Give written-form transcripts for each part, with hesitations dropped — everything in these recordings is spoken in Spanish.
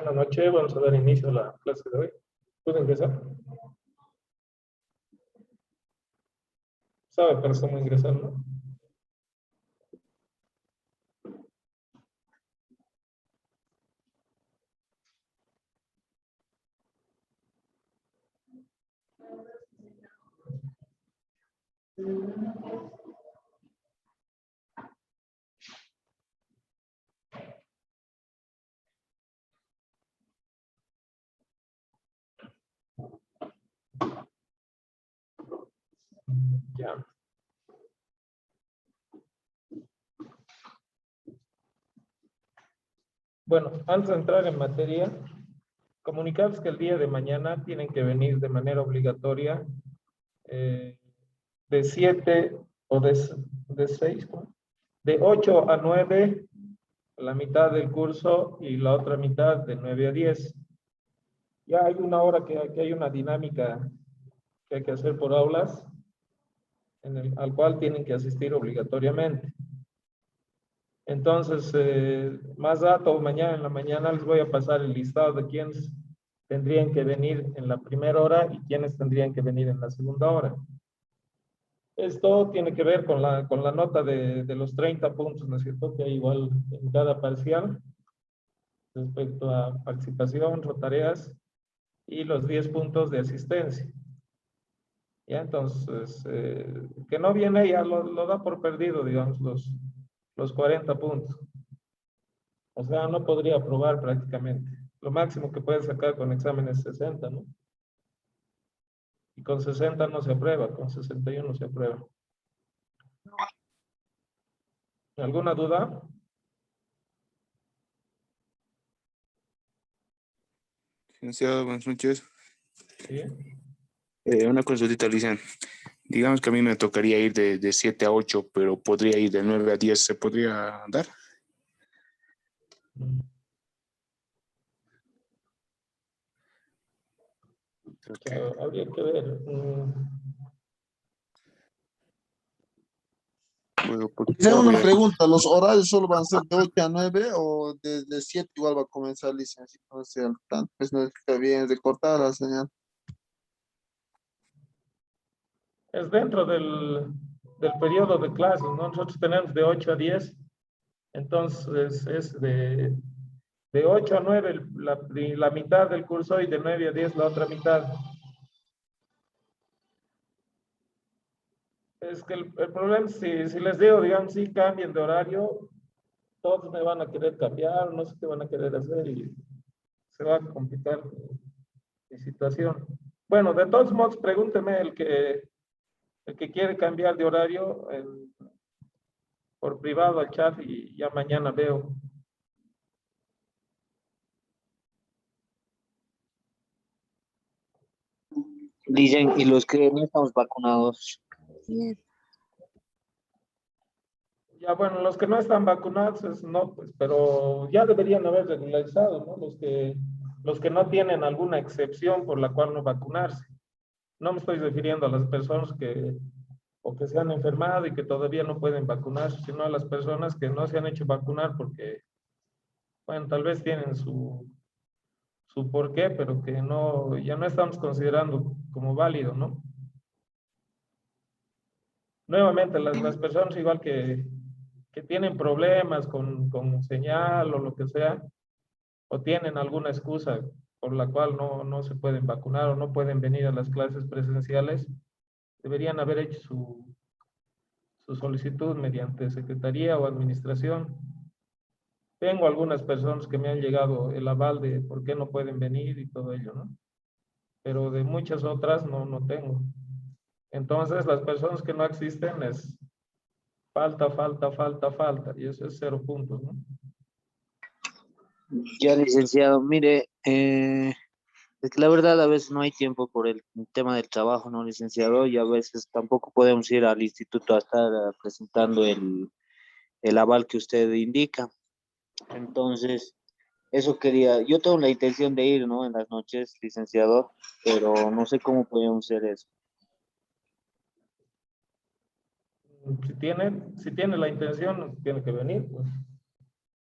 Buenas noches, vamos a dar inicio a la clase de hoy. ¿Puedo ingresar? ¿Sabe para cómo ingresar, no? Ya. Bueno, antes de entrar en materia, comunicarles que el día de mañana tienen que venir de manera obligatoria de 7 o de 6, ¿no? De 8 a 9, la mitad del curso y la otra mitad de 9 a 10. Ya hay una hora que hay una dinámica que hay que hacer por aulas, al cual tienen que asistir obligatoriamente. Entonces, más dato, mañana en la mañana les voy a pasar el listado de quiénes tendrían que venir en la primera hora y quiénes tendrían que venir en la segunda hora. Esto tiene que ver con la nota de los 30 puntos, ¿no es cierto? Que hay igual en cada parcial respecto a participación, rotareas y los 10 puntos de asistencia. Ya, entonces, que no viene ya lo da por perdido, digamos, los 40 puntos. O sea, no podría aprobar prácticamente. Lo máximo que puede sacar con exámenes es 60, ¿no? Y con 60 no se aprueba, con 61 se aprueba. ¿Alguna duda? Licenciado, buenas noches. Sí. Una consultita, Licen. Digamos que a mí me tocaría ir de 7 a 8, pero podría ir de 9 a 10. ¿Se podría dar? Habría que ver. Bueno, porque Tengo voy una a- pregunta, ¿los horarios solo van a ser de 8 a 9 o desde 7 igual va a comenzar licencia? No sé, al tanto, pues no está bien recortada la señal. Es dentro del periodo de clases, ¿no? Nosotros tenemos de 8 a 10, entonces es de 8 a 9 la mitad del curso y de 9 a 10 la otra mitad. Es que el problema es si les digo, digamos, si cambien de horario, todos me van a querer cambiar, no sé qué van a querer hacer y se va a complicar mi situación. Bueno, de todos modos, pregúnteme el que quiere cambiar de horario por privado al chat y ya mañana veo. Dicen, y los que no estamos vacunados. Ya, bueno, los que no están vacunados, no, pues, pero ya deberían haber regularizado, ¿no? Los que no tienen alguna excepción por la cual no vacunarse. No me estoy refiriendo a las personas o que se han enfermado y que todavía no pueden vacunarse, sino a las personas que no se han hecho vacunar porque, bueno, tal vez tienen su porqué, pero que no, ya no estamos considerando como válido, ¿no? Nuevamente, las personas igual que tienen problemas con señal o lo que sea, o tienen alguna excusa por la cual no se pueden vacunar o no pueden venir a las clases presenciales, deberían haber hecho su solicitud mediante secretaría o administración. Tengo algunas personas que me han llegado el aval de por qué no pueden venir y todo ello, ¿no? Pero de muchas otras no tengo. Entonces, las personas que no existen es falta, y eso es 0 puntos, ¿no? Ya, licenciado, mire, es que la verdad a veces no hay tiempo por el tema del trabajo, ¿no, licenciado? Y a veces tampoco podemos ir al instituto a estar presentando el aval que usted indica. Entonces, eso quería, yo tengo la intención de ir, ¿no? En las noches, licenciado, pero no sé cómo podemos hacer eso. Si tiene la intención, tiene que venir, pues.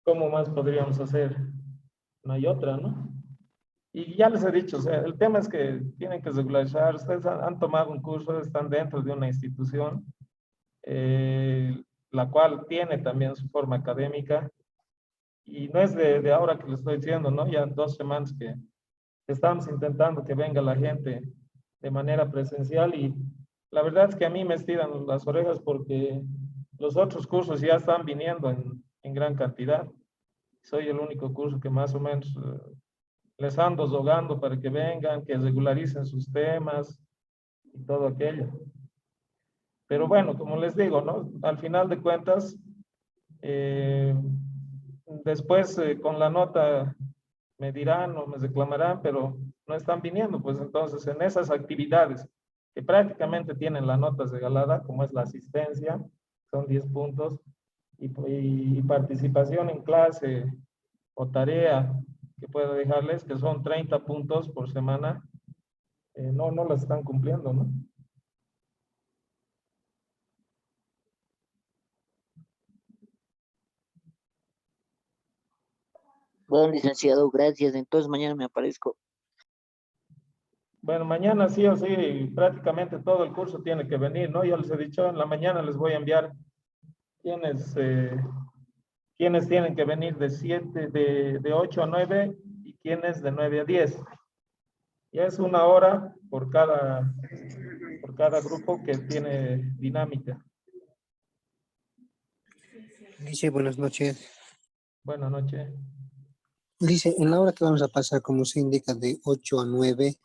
¿Cómo más podríamos hacer? no hay otra, ¿no? Y ya les he dicho, o sea, el tema es que tienen que regularizar. Ustedes han tomado un curso, están dentro de una institución, la cual tiene también su forma académica. Y no es de ahora que les estoy diciendo, ¿no? Ya 2 semanas que estamos intentando que venga la gente de manera presencial y la verdad es que a mí me estiran las orejas porque los otros cursos ya están viniendo en gran cantidad. Soy el único curso que más o menos les ando rogando para que vengan, que regularicen sus temas y todo aquello. Pero bueno, como les digo, ¿no? Al final de cuentas, después con la nota me dirán o me reclamarán, pero no están viniendo. Pues entonces en esas actividades que prácticamente tienen la nota regalada, como es la asistencia, son 10 puntos, y participación en clase o tarea que puedo dejarles, que son 30 puntos por semana, no las están cumpliendo, ¿no? Bueno, licenciado, gracias. Entonces mañana me aparezco. Bueno, mañana sí o sí, prácticamente todo el curso tiene que venir, ¿no? Yo les he dicho, en la mañana les voy a enviar quienes, quienes tienen que venir de 8 a 9 y quienes de 9 a 10. Y es 1 hora por cada grupo que tiene dinámica. Dice, buenas noches. Buenas noches. Dice, en la hora que vamos a pasar, como se indica, de 8 a 9,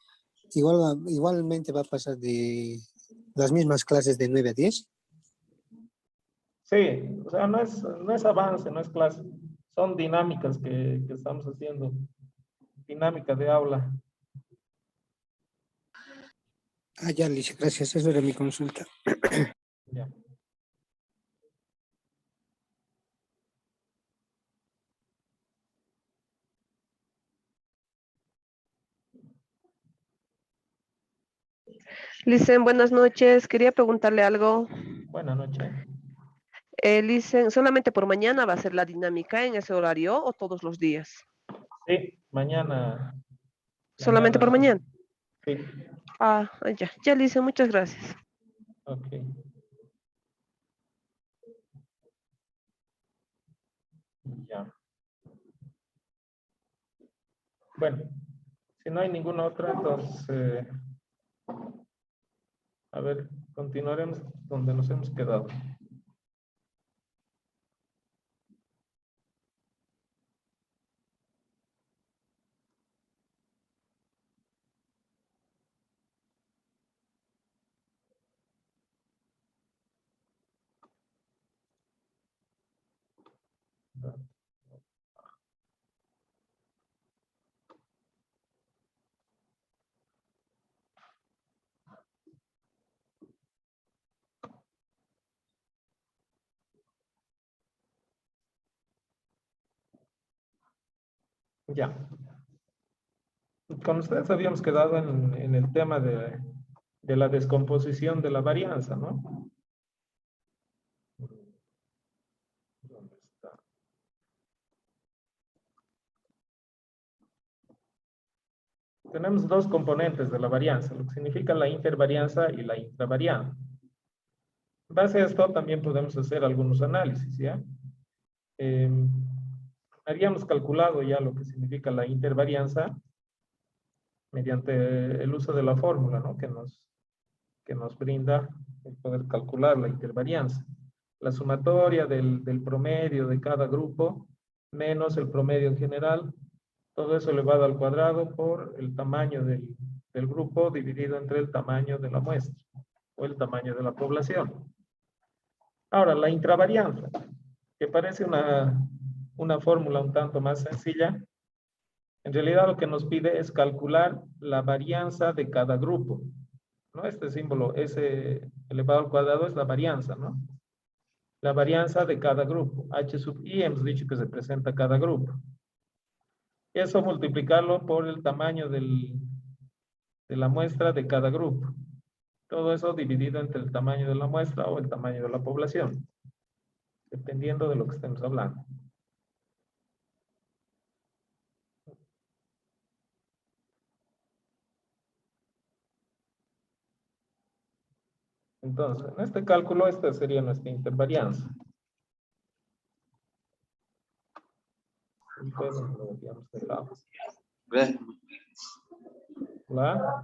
igualmente va a pasar de las mismas clases de 9 a 10. Sí, o sea, no es avance, no es clase. Son dinámicas que estamos haciendo. Dinámica de aula. Ah, ya, Lice, gracias. Eso era mi consulta. Ya. Licen, buenas noches. Quería preguntarle algo. Buenas noches. Licen, ¿solamente por mañana va a ser la dinámica en ese horario o todos los días? Sí, mañana. ¿Solamente por mañana? Sí, Ah, ya. Ya, Licen, muchas gracias. ok. Ya. Bueno, si no hay ninguna otra, entonces, a ver, continuaremos donde nos hemos quedado. Ya. Con ustedes habíamos quedado en el tema de la descomposición de la varianza, ¿no? ¿Dónde está? Tenemos dos componentes de la varianza, lo que significa la intervarianza y la intravarianza. En base a esto también podemos hacer algunos análisis, ¿ya? Habíamos calculado ya lo que significa la intervarianza mediante el uso de la fórmula, ¿no? Que nos brinda el poder calcular la intervarianza. La sumatoria del promedio de cada grupo menos el promedio general, todo eso elevado al cuadrado por el tamaño del grupo dividido entre el tamaño de la muestra o el tamaño de la población. Ahora, la intravarianza, que parece una fórmula un tanto más sencilla, en realidad lo que nos pide es calcular la varianza de cada grupo, ¿no? Este símbolo, ese elevado al cuadrado es la varianza, ¿no? La varianza de cada grupo. H sub i hemos dicho que se presenta cada grupo. Eso multiplicarlo por el tamaño de la muestra de cada grupo. Todo eso dividido entre el tamaño de la muestra o el tamaño de la población, dependiendo de lo que estemos hablando. Entonces, en este cálculo, esta sería nuestra intervarianza. Y pues, lo dejamos de lado. ¿La?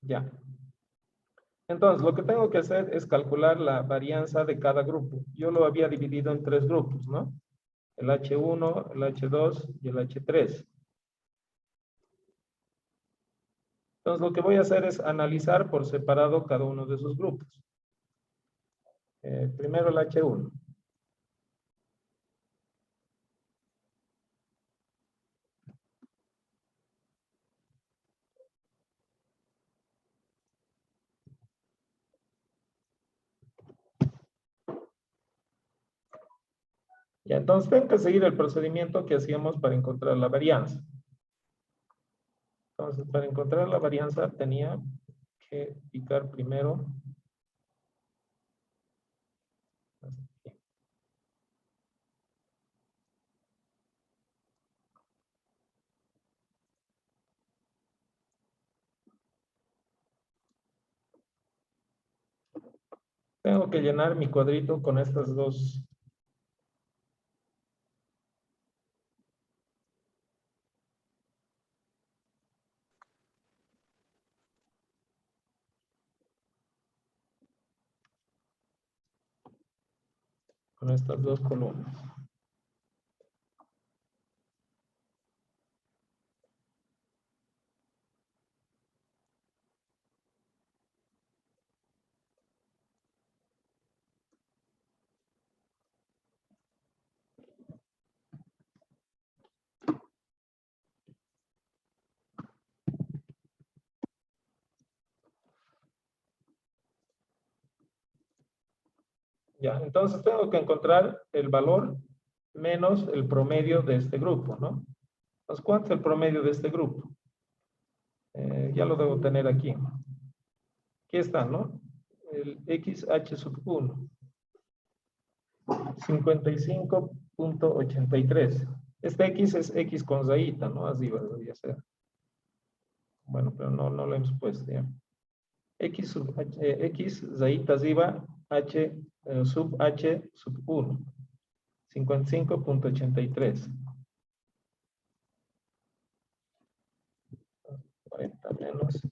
Ya. Entonces, lo que tengo que hacer es calcular la varianza de cada grupo. Yo lo había dividido en 3 grupos, ¿no? El H1, el H2 y el H3. Entonces, lo que voy a hacer es analizar por separado cada uno de esos grupos. Primero el H1. Ya, entonces tengo que seguir el procedimiento que hacíamos para encontrar la varianza. Entonces, para encontrar la varianza tenía que picar primero. Tengo que llenar mi cuadrito con estas dos. Con estas dos columnas. Ya, entonces tengo que encontrar el valor menos el promedio de este grupo, ¿no? Entonces, ¿cuánto es el promedio de este grupo? Ya lo debo tener aquí. Aquí está, ¿no? El XH sub 1. 55.83. Este X es X con zaita, ¿no? Así debería ser. Bueno, pero no lo hemos puesto ya. X zaita ziva H sub 1. 55.83. 40 menos.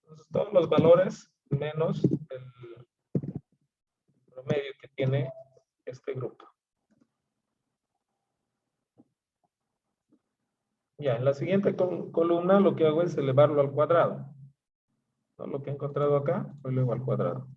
Entonces, todos los valores menos el promedio que tiene este grupo. Ya, en la siguiente columna lo que hago es elevarlo al cuadrado. ¿No? Lo que he encontrado acá, lo elevo al cuadrado.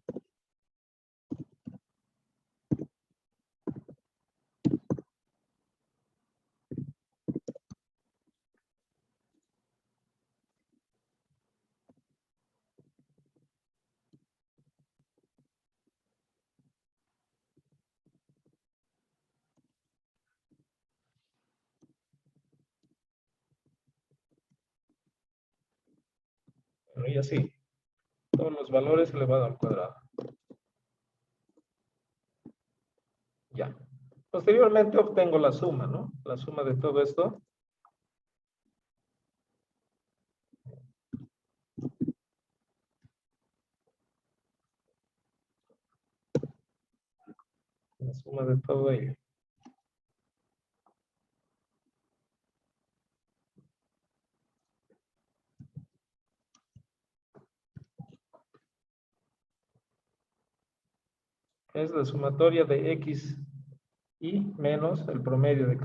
Bueno, y así. Todos los valores elevados al cuadrado. Ya. Posteriormente obtengo la suma, ¿no? La suma de todo esto. La suma de todo ello. Es la sumatoria de X y menos el promedio de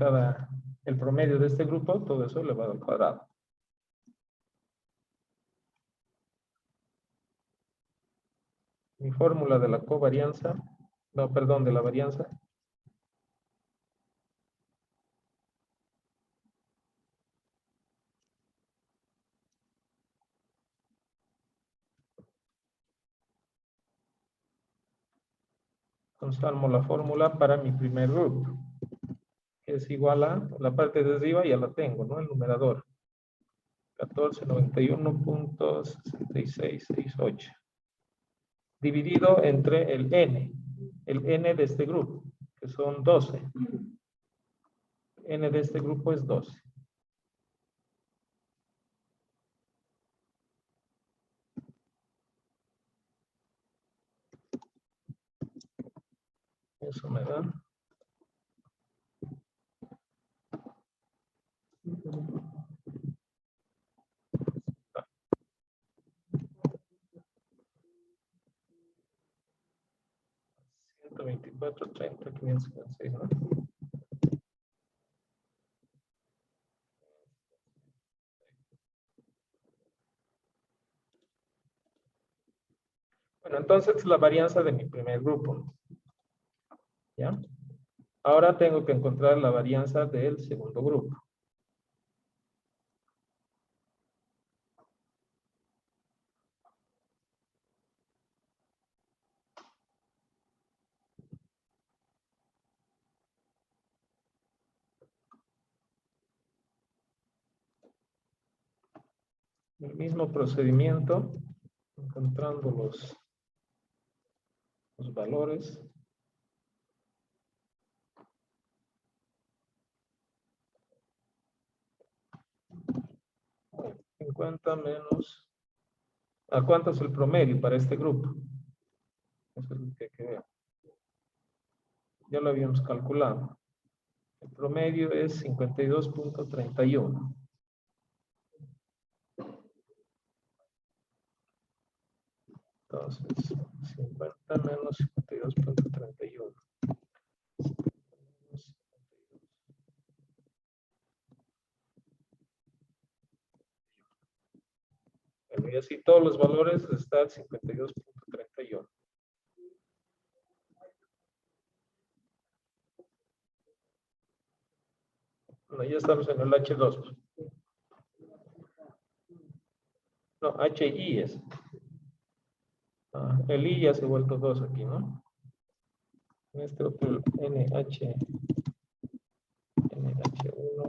el promedio de este grupo, todo eso elevado al cuadrado. Mi fórmula de la covarianza, no, perdón, de la varianza. Entonces armo la fórmula para mi primer grupo, es igual a la parte de arriba, ya la tengo, ¿no? El numerador. 1491.6668. Dividido entre el n de este grupo, que son 12. N de este grupo es 12. Eso me da. Ciento 24, 30, 556, ¿no? Bueno, entonces es la varianza de mi primer grupo. ¿Ya? Ahora tengo que encontrar la varianza del segundo grupo. El mismo procedimiento, encontrando los valores. 50 menos. ¿A cuánto es el promedio para este grupo? Eso es lo que hay que ver. Ya lo habíamos calculado. El promedio es 52.31. Entonces, 50 menos 52.31. Bueno, y así todos los valores están 52.31. Bueno, ya estamos en el H2. No, HI es. El I ya se ha vuelto 2 aquí, ¿no? En este otro NH1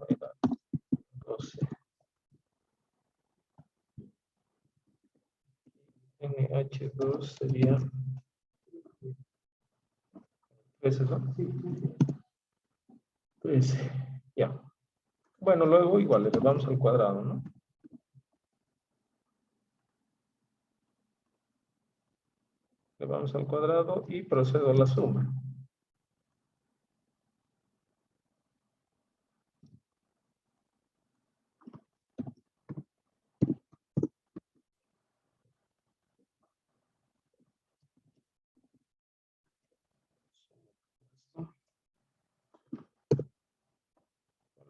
era 12. NH2 sería 13, ¿no? 13. Ya. Bueno, luego igual le vamos al cuadrado, ¿no? Le vamos al cuadrado y procedo a la suma.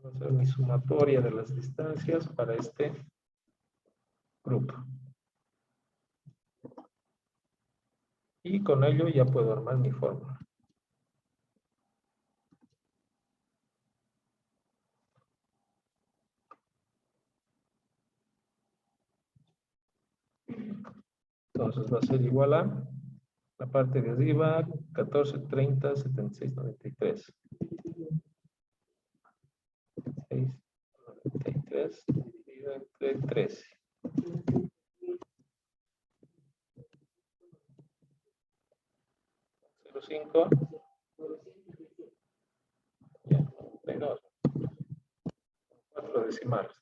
Voy a hacer mi sumatoria de las distancias para este grupo. Y con ello ya puedo armar mi fórmula. Entonces va a ser igual a la parte de arriba, 14, 30, 76, 93. 6, 93 dividido entre 13. 0,5. Ya, 92. 4 decimales.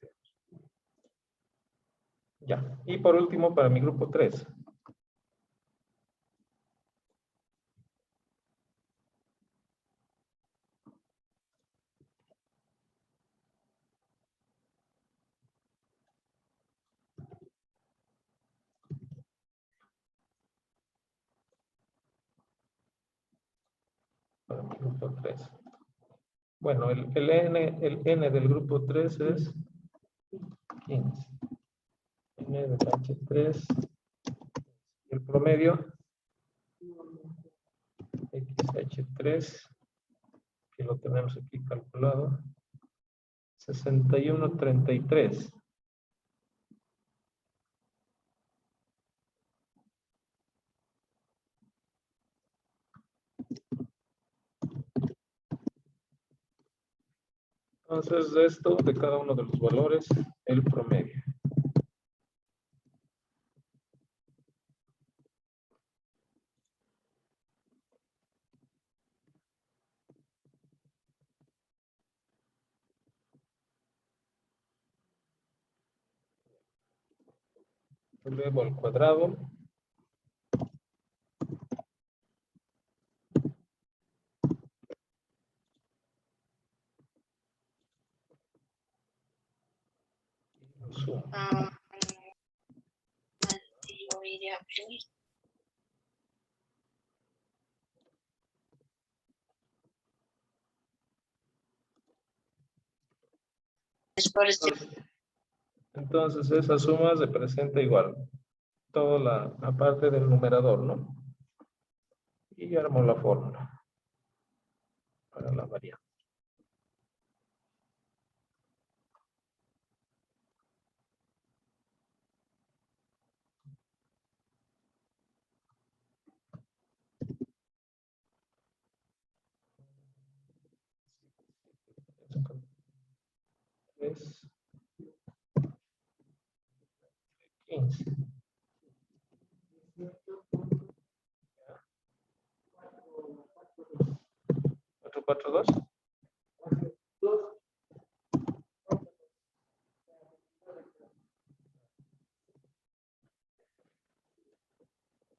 Ya. Y por último, para mi grupo 3. Para mi grupo 3. Bueno, el N del grupo 3 es 15. N del H3. El promedio, XH3, que lo tenemos aquí calculado, 61.33. Entonces, esto de cada uno de los valores, el promedio. Luego al cuadrado. Lo sumo. Entonces, esa suma se presenta igual. Toda la parte del numerador, ¿no? Y armo la fórmula para la variante. Es 15. 442.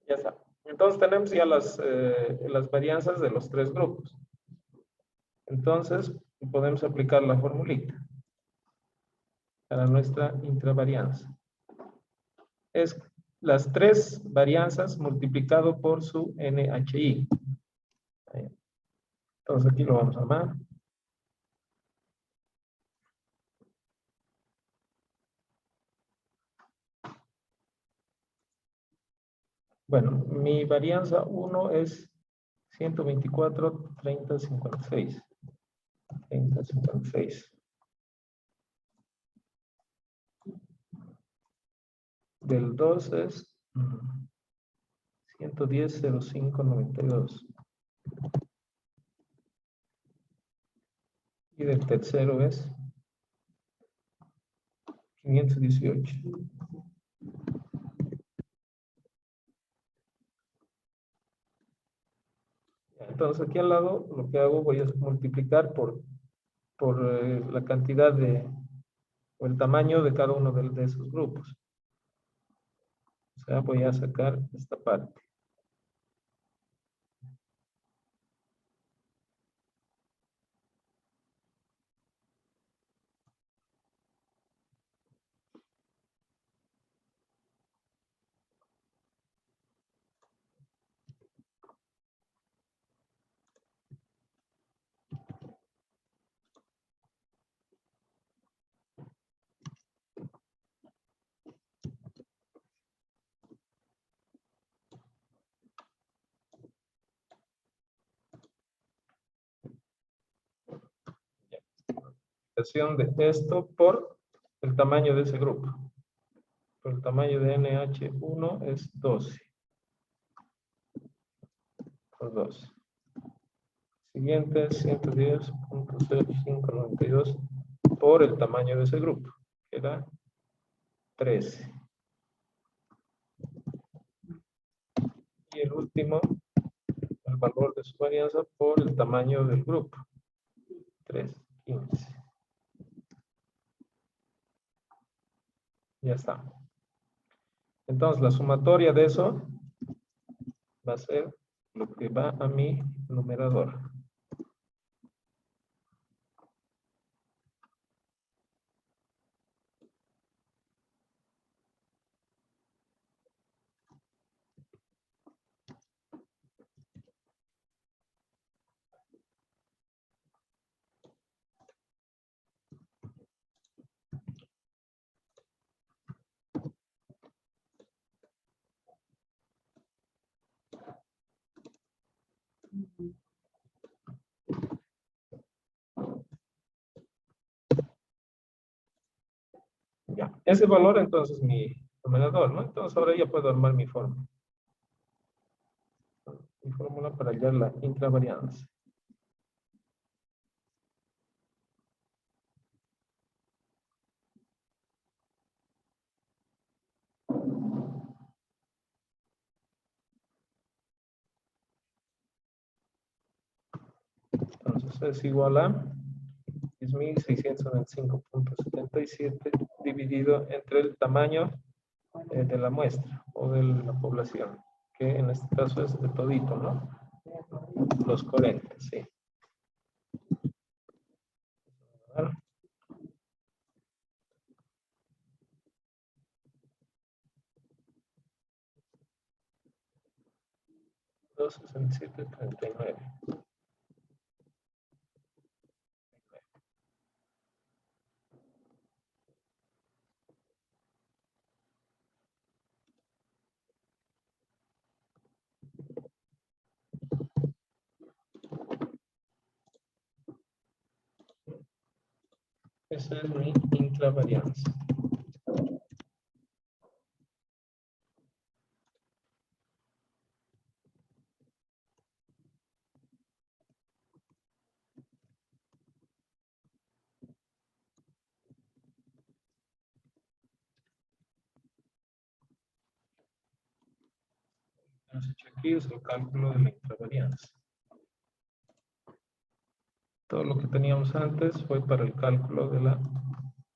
Ya está. Entonces tenemos ya las varianzas de los tres grupos. Entonces podemos aplicar la formulita para nuestra intravarianza. Es las tres varianzas multiplicado por su NHI. Entonces aquí lo vamos a armar. Bueno, mi varianza 1 es 124, 30, 56. 30, 56. Del 2 es 110, 05, 92. Y del tercero es 518. Entonces aquí al lado lo que hago voy a multiplicar por la cantidad o el tamaño de cada uno de esos grupos. O sea, voy a sacar esta parte. De esto por el tamaño de ese grupo. Por el tamaño de NH1 es 12. Por 12. Siguiente es 110.0592 por el tamaño de ese grupo, que era 13. Y el último, el valor de su varianza por el tamaño del grupo, 3, 15. Ya está. Entonces, la sumatoria de eso va a ser lo que va a mi numerador. Ya, ese valor entonces es mi numerador, ¿no? Entonces ahora ya puedo armar mi fórmula. Mi fórmula para hallar la intravarianza. Entonces es igual a 10.695.77 dividido entre el tamaño de la muestra o de la población, que en este caso es de todito, ¿no? Los 40, sí. Vale. 267.39. Esa es mi intravarianza. Hemos hecho aquí es el cálculo de la intravarianza. Todo lo que teníamos antes fue para el cálculo de la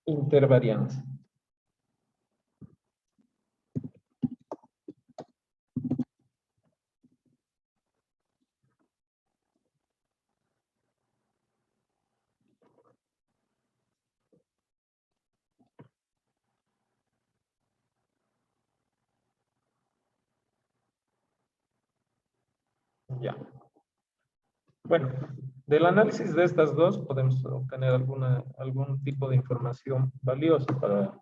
intervarianza. Ya. Bueno, del análisis de estas dos podemos obtener algún tipo de información valiosa para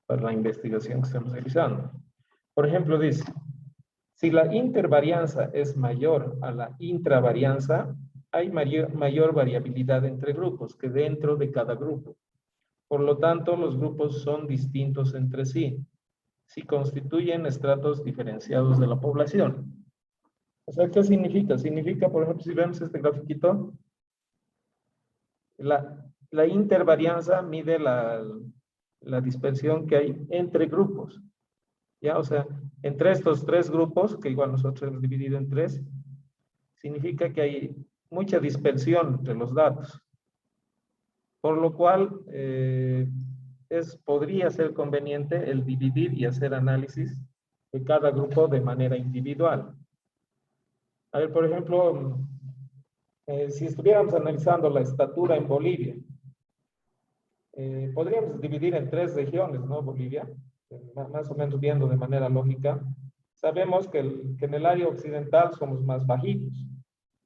la investigación que estamos realizando. Por ejemplo, dice, si la intervarianza es mayor a la intravarianza, hay mayor variabilidad entre grupos que dentro de cada grupo. Por lo tanto, los grupos son distintos entre sí, si constituyen estratos diferenciados de la población. O sea, ¿qué significa? Significa, por ejemplo, si vemos este grafiquito, la intervarianza mide la dispersión que hay entre grupos. ¿Ya? O sea, entre estos tres grupos, que igual nosotros hemos dividido en tres, significa que hay mucha dispersión entre los datos. Por lo cual, podría ser conveniente el dividir y hacer análisis de cada grupo de manera individual. A ver, por ejemplo, si estuviéramos analizando la estatura en Bolivia, podríamos dividir en tres regiones, ¿no? Bolivia, más o menos viendo de manera lógica. Sabemos que en el área occidental somos más bajitos,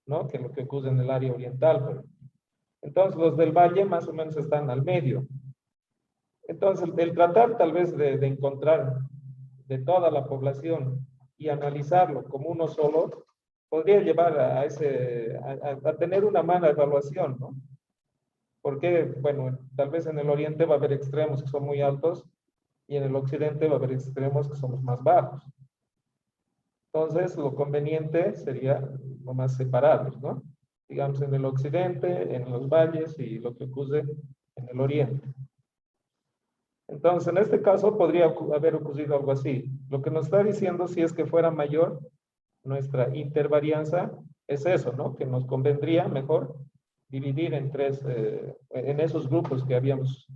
¿no? Que lo que ocurre en el área oriental. Pero, entonces, los del valle más o menos están al medio. Entonces, el tratar tal vez de encontrar de toda la población y analizarlo como uno solo, podría llevar a tener una mala evaluación, ¿no? Porque, bueno, tal vez en el oriente va a haber extremos que son muy altos y en el occidente va a haber extremos que somos más bajos. Entonces, lo conveniente sería nomás separarlos, ¿no? Digamos, en el occidente, en los valles y lo que ocurre en el oriente. Entonces, en este caso podría haber ocurrido algo así. Lo que nos está diciendo, si es que fuera mayor nuestra intervarianza, es eso, ¿no? Que nos convendría mejor dividir en tres, en esos grupos que habíamos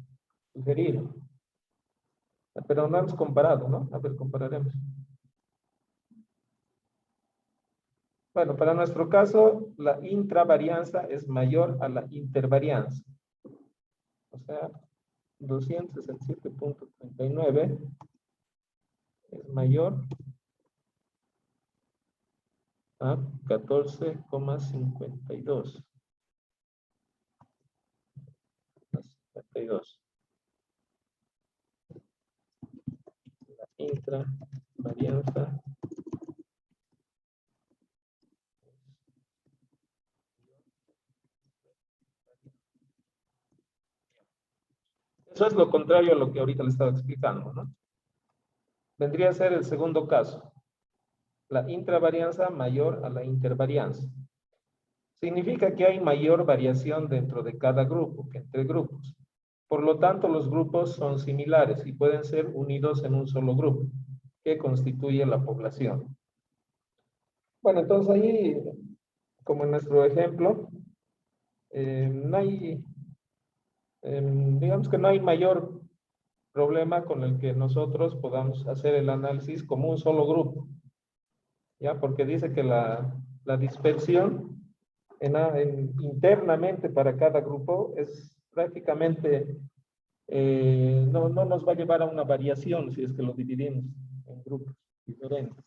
sugerido. Pero no hemos comparado, ¿no? A ver, compararemos. Bueno, para nuestro caso, la intravarianza es mayor a la intervarianza. O sea, 267.39 es mayor a 14,52. 52. La intravarianza eso es lo contrario a lo que ahorita le estaba explicando, ¿no? Vendría a ser el segundo caso. La intravarianza mayor a la intervarianza. Significa que hay mayor variación dentro de cada grupo que entre grupos. Por lo tanto, los grupos son similares y pueden ser unidos en un solo grupo, que constituye la población. Bueno, entonces ahí, como en nuestro ejemplo, no hay, digamos que no hay mayor problema con el que nosotros podamos hacer el análisis como un solo grupo, ¿ya? Porque dice que la dispersión internamente para cada grupo es prácticamente, no nos va a llevar a una variación si es que lo dividimos en grupos diferentes.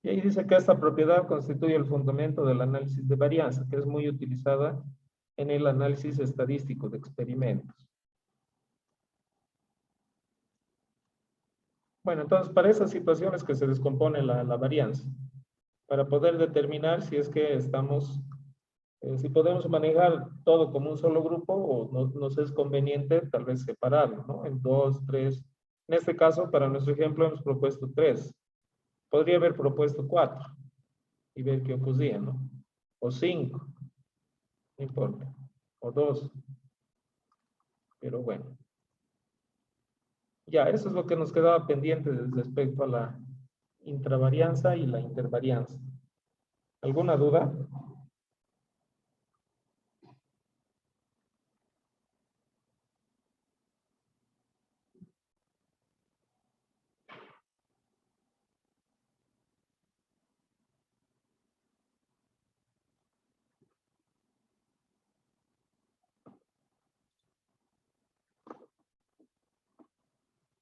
Y ahí dice que esta propiedad constituye el fundamento del análisis de varianza, que es muy utilizada en el análisis estadístico de experimentos. Bueno, entonces para esas situaciones que se descompone la varianza, para poder determinar si es que estamos, si podemos manejar todo como un solo grupo o nos es conveniente tal vez separarlo, ¿no? En dos, tres. En este caso, para nuestro ejemplo, hemos propuesto 3. Podría haber propuesto 4 y ver qué ocurría, ¿no? O 5, no importa. O 2. Pero bueno. Ya, eso es lo que nos quedaba pendiente respecto a la intravarianza y la intervarianza. ¿Alguna duda?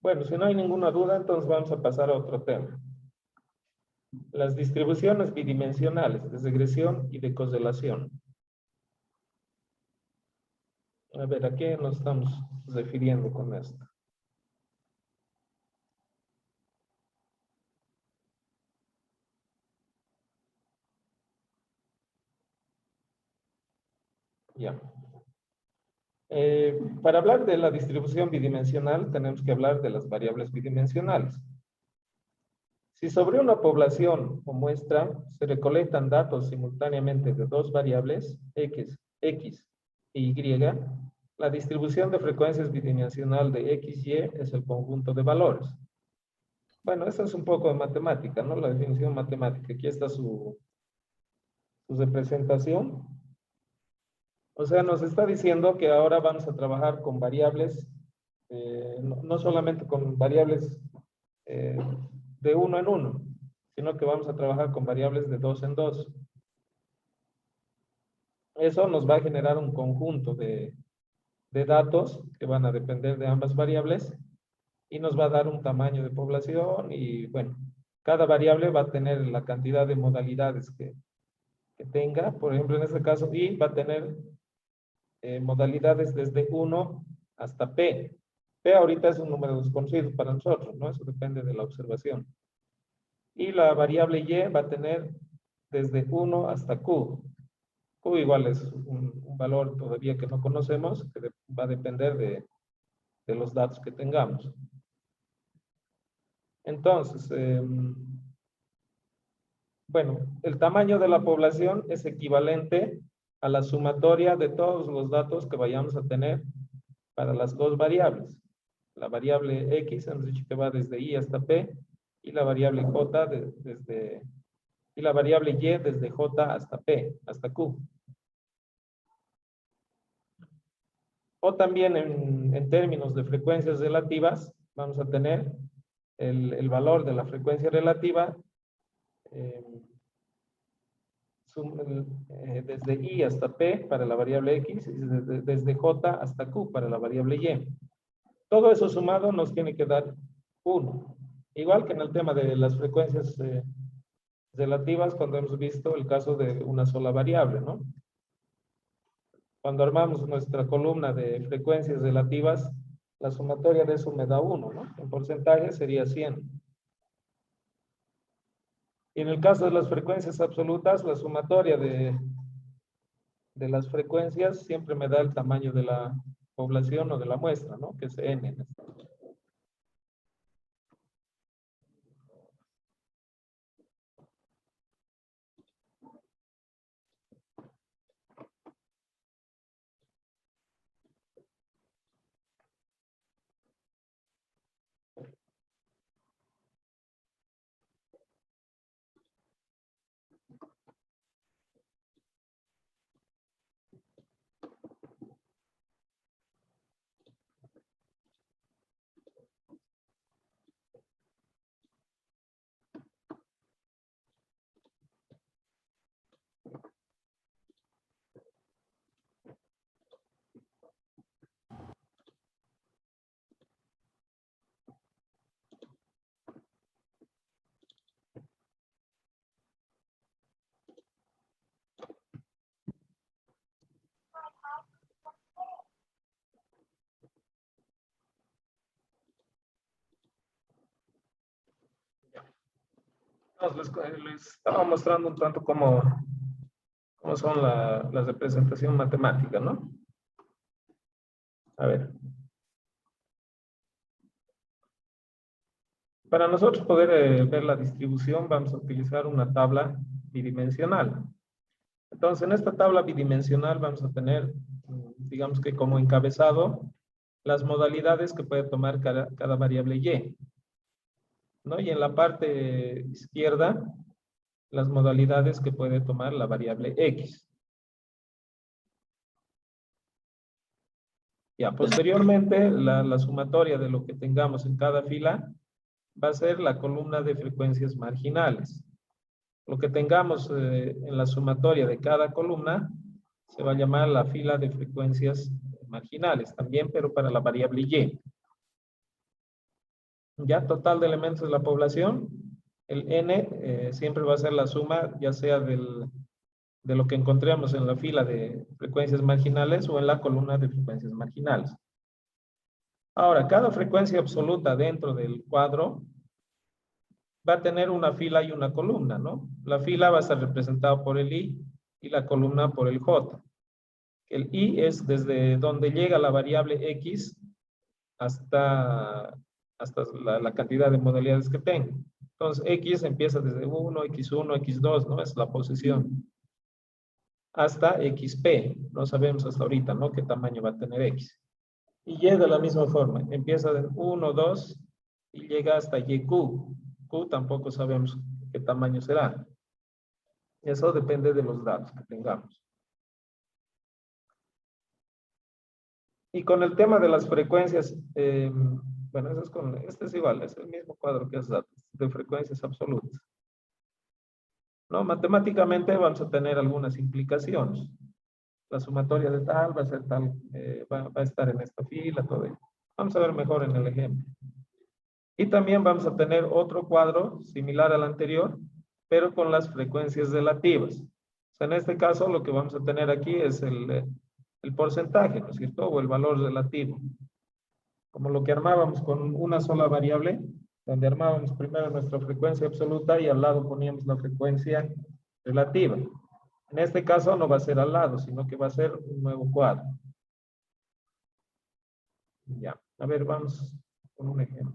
Bueno, si no hay ninguna duda, entonces vamos a pasar a otro tema. Las distribuciones bidimensionales de regresión y de correlación. A ver, ¿a qué nos estamos refiriendo con esto? Ya. Para hablar de la distribución bidimensional, tenemos que hablar de las variables bidimensionales. Si sobre una población o muestra se recolectan datos simultáneamente de dos variables, X e Y, la distribución de frecuencias bidimensional de XY es el conjunto de valores. Bueno, eso es un poco de matemática, ¿no? La definición matemática. Aquí está su representación. O sea, nos está diciendo que ahora vamos a trabajar con variables, no solamente con variables de uno en uno, sino que vamos a trabajar con variables de dos en dos. Eso nos va a generar un conjunto de datos que van a depender de ambas variables y nos va a dar un tamaño de población y bueno, cada variable va a tener la cantidad de modalidades que tenga. Por ejemplo, en este caso, Y va a tener modalidades desde 1 hasta P. P ahorita es un número desconocido para nosotros, ¿no? Eso depende de la observación. Y la variable Y va a tener desde 1 hasta Q. Q igual es un valor todavía que no conocemos, que va a depender de los datos que tengamos. Entonces, bueno, el tamaño de la población es equivalente a la sumatoria de todos los datos que vayamos a tener para las dos variables. La variable X hemos dicho que va desde Y hasta P y la variable J y la variable Y desde J hasta P, hasta Q. O también en términos de frecuencias relativas, vamos a tener el valor de la frecuencia relativa desde I hasta P para la variable X y desde J hasta Q para la variable Y. Todo eso sumado nos tiene que dar 1. Igual que en el tema de las frecuencias relativas cuando hemos visto el caso de una sola variable, ¿no? Cuando armamos nuestra columna de frecuencias relativas, la sumatoria de eso me da 1, ¿no? En porcentaje sería 100. Y en el caso de las frecuencias absolutas, la sumatoria de las frecuencias siempre me da el tamaño de la población o de la muestra, ¿no? Que es n. les estaba mostrando un tanto cómo son la representación matemática, ¿no? A ver. Para nosotros poder ver la distribución, vamos a utilizar una tabla bidimensional. Entonces, en esta tabla bidimensional vamos a tener, digamos que como encabezado, las modalidades que puede tomar cada variable y, ¿no? Y en la parte izquierda, las modalidades que puede tomar la variable x. Ya, posteriormente, la sumatoria de lo que tengamos en cada fila va a ser la columna de frecuencias marginales. Lo que tengamos en la sumatoria de cada columna se va a llamar la fila de frecuencias marginales también, pero para la variable y. Ya, total de elementos de la población, el n siempre va a ser la suma, ya sea de lo que encontremos en la fila de frecuencias marginales o en la columna de frecuencias marginales. Ahora, cada frecuencia absoluta dentro del cuadro va a tener una fila y una columna, ¿no? La fila va a estar representada por el i y la columna por el j. El i es desde donde llega la variable x hasta la cantidad de modalidades que tenga. Entonces, x empieza desde 1, x1, x2, ¿no? Es la posición. Hasta xp. No sabemos hasta ahorita, ¿no? Qué tamaño va a tener x. Y y de la misma forma. Empieza de 1, 2 y llega hasta yq. Q tampoco sabemos qué tamaño será. Eso depende de los datos que tengamos. Y con el tema de las frecuencias, bueno, este es igual, es el mismo cuadro que es datos de frecuencias absolutas. ¿No? Matemáticamente vamos a tener algunas implicaciones. La sumatoria de tal va a ser tal, va a estar en esta fila, todo ello. Vamos a ver mejor en el ejemplo. Y también vamos a tener otro cuadro similar al anterior, pero con las frecuencias relativas. O sea, en este caso lo que vamos a tener aquí es el porcentaje, ¿no es cierto? O el valor relativo. Como lo que armábamos con una sola variable, donde armábamos primero nuestra frecuencia absoluta y al lado poníamos la frecuencia relativa. En este caso no va a ser al lado, sino que va a ser un nuevo cuadro. Ya, a ver, vamos con un ejemplo.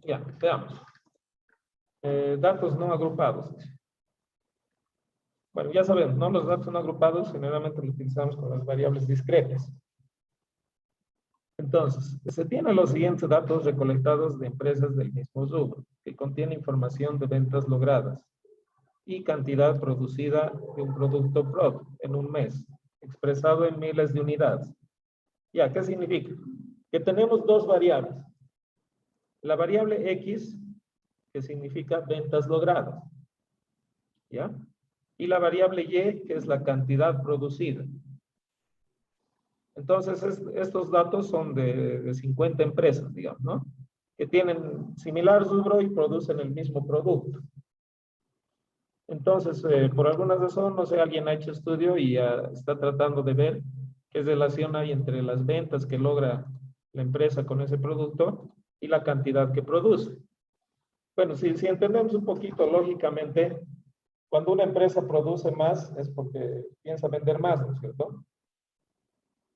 Ya, veamos. Datos no agrupados. Bueno, ya sabemos, ¿no? Los datos no agrupados generalmente los utilizamos con las variables discretas. Entonces, se tienen los siguientes datos recolectados de empresas del mismo rubro, que contiene información de ventas logradas y cantidad producida de un producto PROD en un mes, expresado en miles de unidades. Ya, ¿qué significa? Que tenemos dos variables. La variable X, que significa ventas logradas. ¿Ya? Y la variable Y, que es la cantidad producida. Entonces, estos datos son de 50 empresas, digamos, ¿no? Que tienen similar rubro y producen el mismo producto. Entonces, por alguna razón, no sé, alguien ha hecho estudio y está tratando de ver qué relación hay entre las ventas que logra la empresa con ese producto y la cantidad que produce. Bueno, si entendemos un poquito lógicamente, cuando una empresa produce más es porque piensa vender más, ¿no es cierto?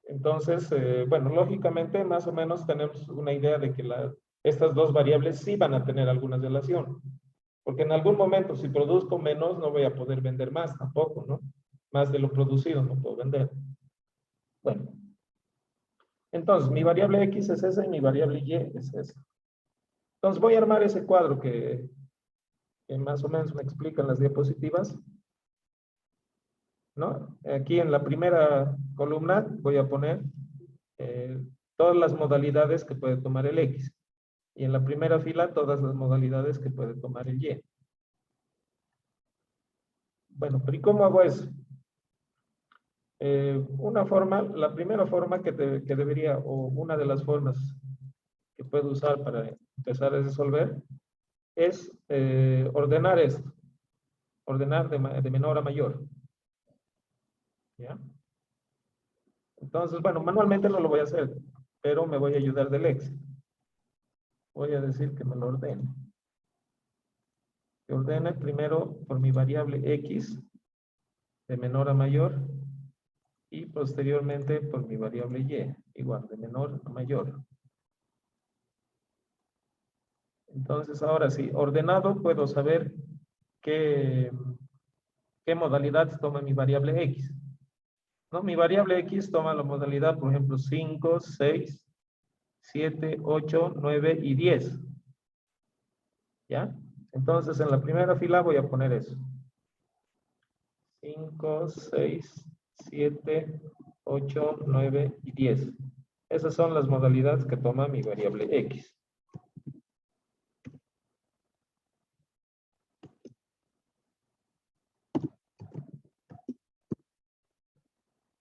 Entonces, bueno, lógicamente más o menos tenemos una idea de que estas dos variables sí van a tener alguna relación. Porque en algún momento, si produzco menos, no voy a poder vender más tampoco, ¿no? Más de lo producido no puedo vender. Bueno, entonces mi variable X es esa y mi variable Y es esa. Entonces voy a armar ese cuadro que más o menos me explican las diapositivas, ¿no? Aquí en la primera columna voy a poner todas las modalidades que puede tomar el X. Y en la primera fila todas las modalidades que puede tomar el Y. Bueno, pero ¿y cómo hago eso? Una forma, la primera forma que debería, o una de las formas que puedo usar para empezar a resolver, es ordenar esto. Ordenar de menor a mayor. ¿Ya? Entonces, bueno, manualmente no lo voy a hacer, pero me voy a ayudar del Excel. Voy a decir que me lo ordene. Que ordene primero por mi variable X, de menor a mayor, y posteriormente por mi variable Y, igual, de menor a mayor. Entonces, ahora sí, ordenado puedo saber qué modalidad toma mi variable X. ¿No? Mi variable X toma la modalidad, por ejemplo, 5, 6, 7, 8, 9 y 10. ¿Ya? Entonces, en la primera fila voy a poner eso. 5, 6, 7, 8, 9 y 10. Esas son las modalidades que toma mi variable X.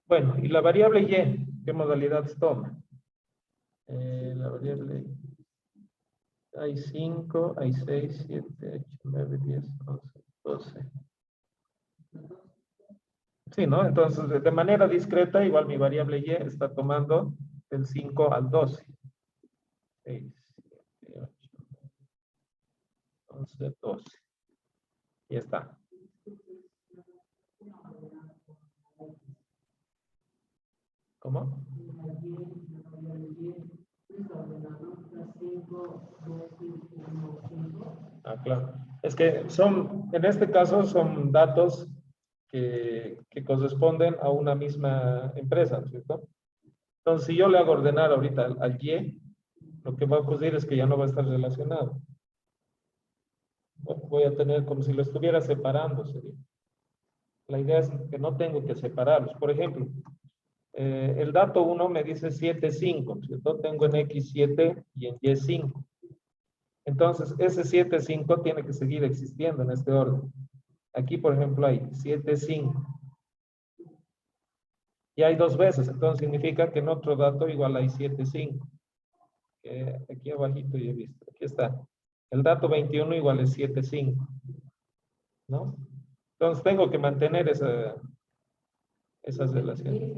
Bueno, y la variable Y, ¿qué modalidades toma? La variable, hay 5, hay 6, 7, 8, 9, 10, 11, 12. Sí, ¿no? Entonces, de manera discreta, igual mi variable Y está tomando del 5 al 12. 6, 7, 8, 11, 12. Y está. ¿Cómo? Ah, claro. Es que en este caso son datos que corresponden a una misma empresa, ¿no es cierto? Entonces, si yo le hago ordenar ahorita al Y, lo que va a ocurrir es que ya no va a estar relacionado. Voy a tener como si lo estuviera separando, sería. La idea es que no tengo que separarlos. Por ejemplo, el dato 1 me dice 7, 5, ¿cierto? Tengo en X 7 y en Y 5. Entonces, ese 7, 5 tiene que seguir existiendo en este orden. Aquí, por ejemplo, hay 7, 5. Y hay dos veces, entonces significa que en otro dato igual hay 7, 5. Aquí abajito ya he visto, aquí está. El dato 21 igual es 7, 5. ¿No? Entonces tengo que mantener esas relaciones.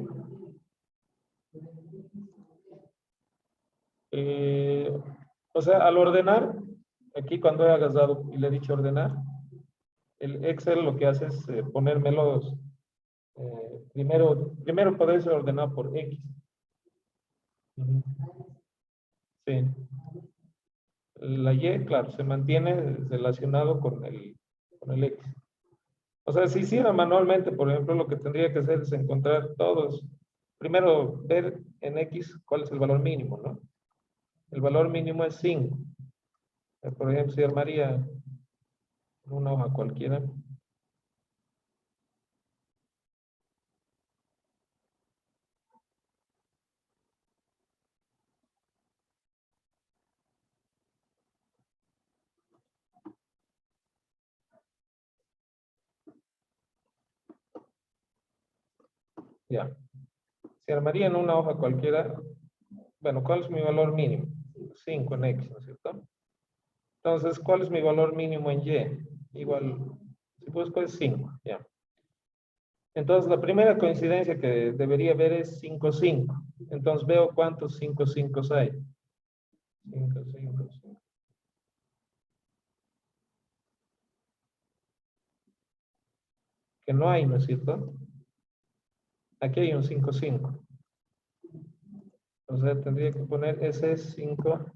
O sea, al ordenar, aquí cuando he agarrado y le he dicho ordenar, el Excel lo que hace es ponérmelos, primero puede ser ordenado por X. Ujú. Sí. La Y, claro, se mantiene relacionado con el X. O sea, si hiciera manualmente, por ejemplo, lo que tendría que hacer es encontrar todos. Primero, ver en X cuál es el valor mínimo, ¿no? El valor mínimo es 5. Por ejemplo, si armaría una hoja cualquiera. Ya. Si armaría en una hoja cualquiera, bueno, ¿cuál es mi valor mínimo? 5 en X, ¿no es cierto? Entonces, ¿cuál es mi valor mínimo en Y? Igual, si busco es 5, ya. Entonces, la primera coincidencia que debería haber es 5, 5. Entonces, veo cuántos 5, 5 hay. 5, 5, 5. Que no hay, ¿no es cierto? Aquí hay un 5, 5. O sea, tendría que poner ese 5.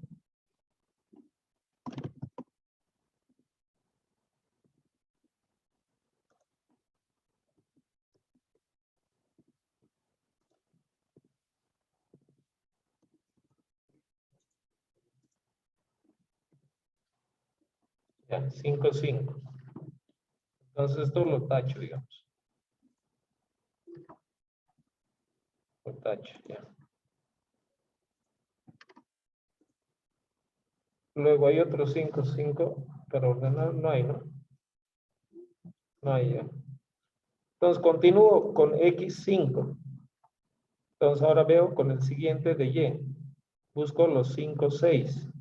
Ya, 5, 5. Entonces, esto lo tacho, digamos. Lo tacho, ya. Luego hay otro 5, 5 para ordenar. No hay, ¿no? No hay ya. Entonces, continúo con X5. Entonces, ahora veo con el siguiente de Y. Busco los 5, 6.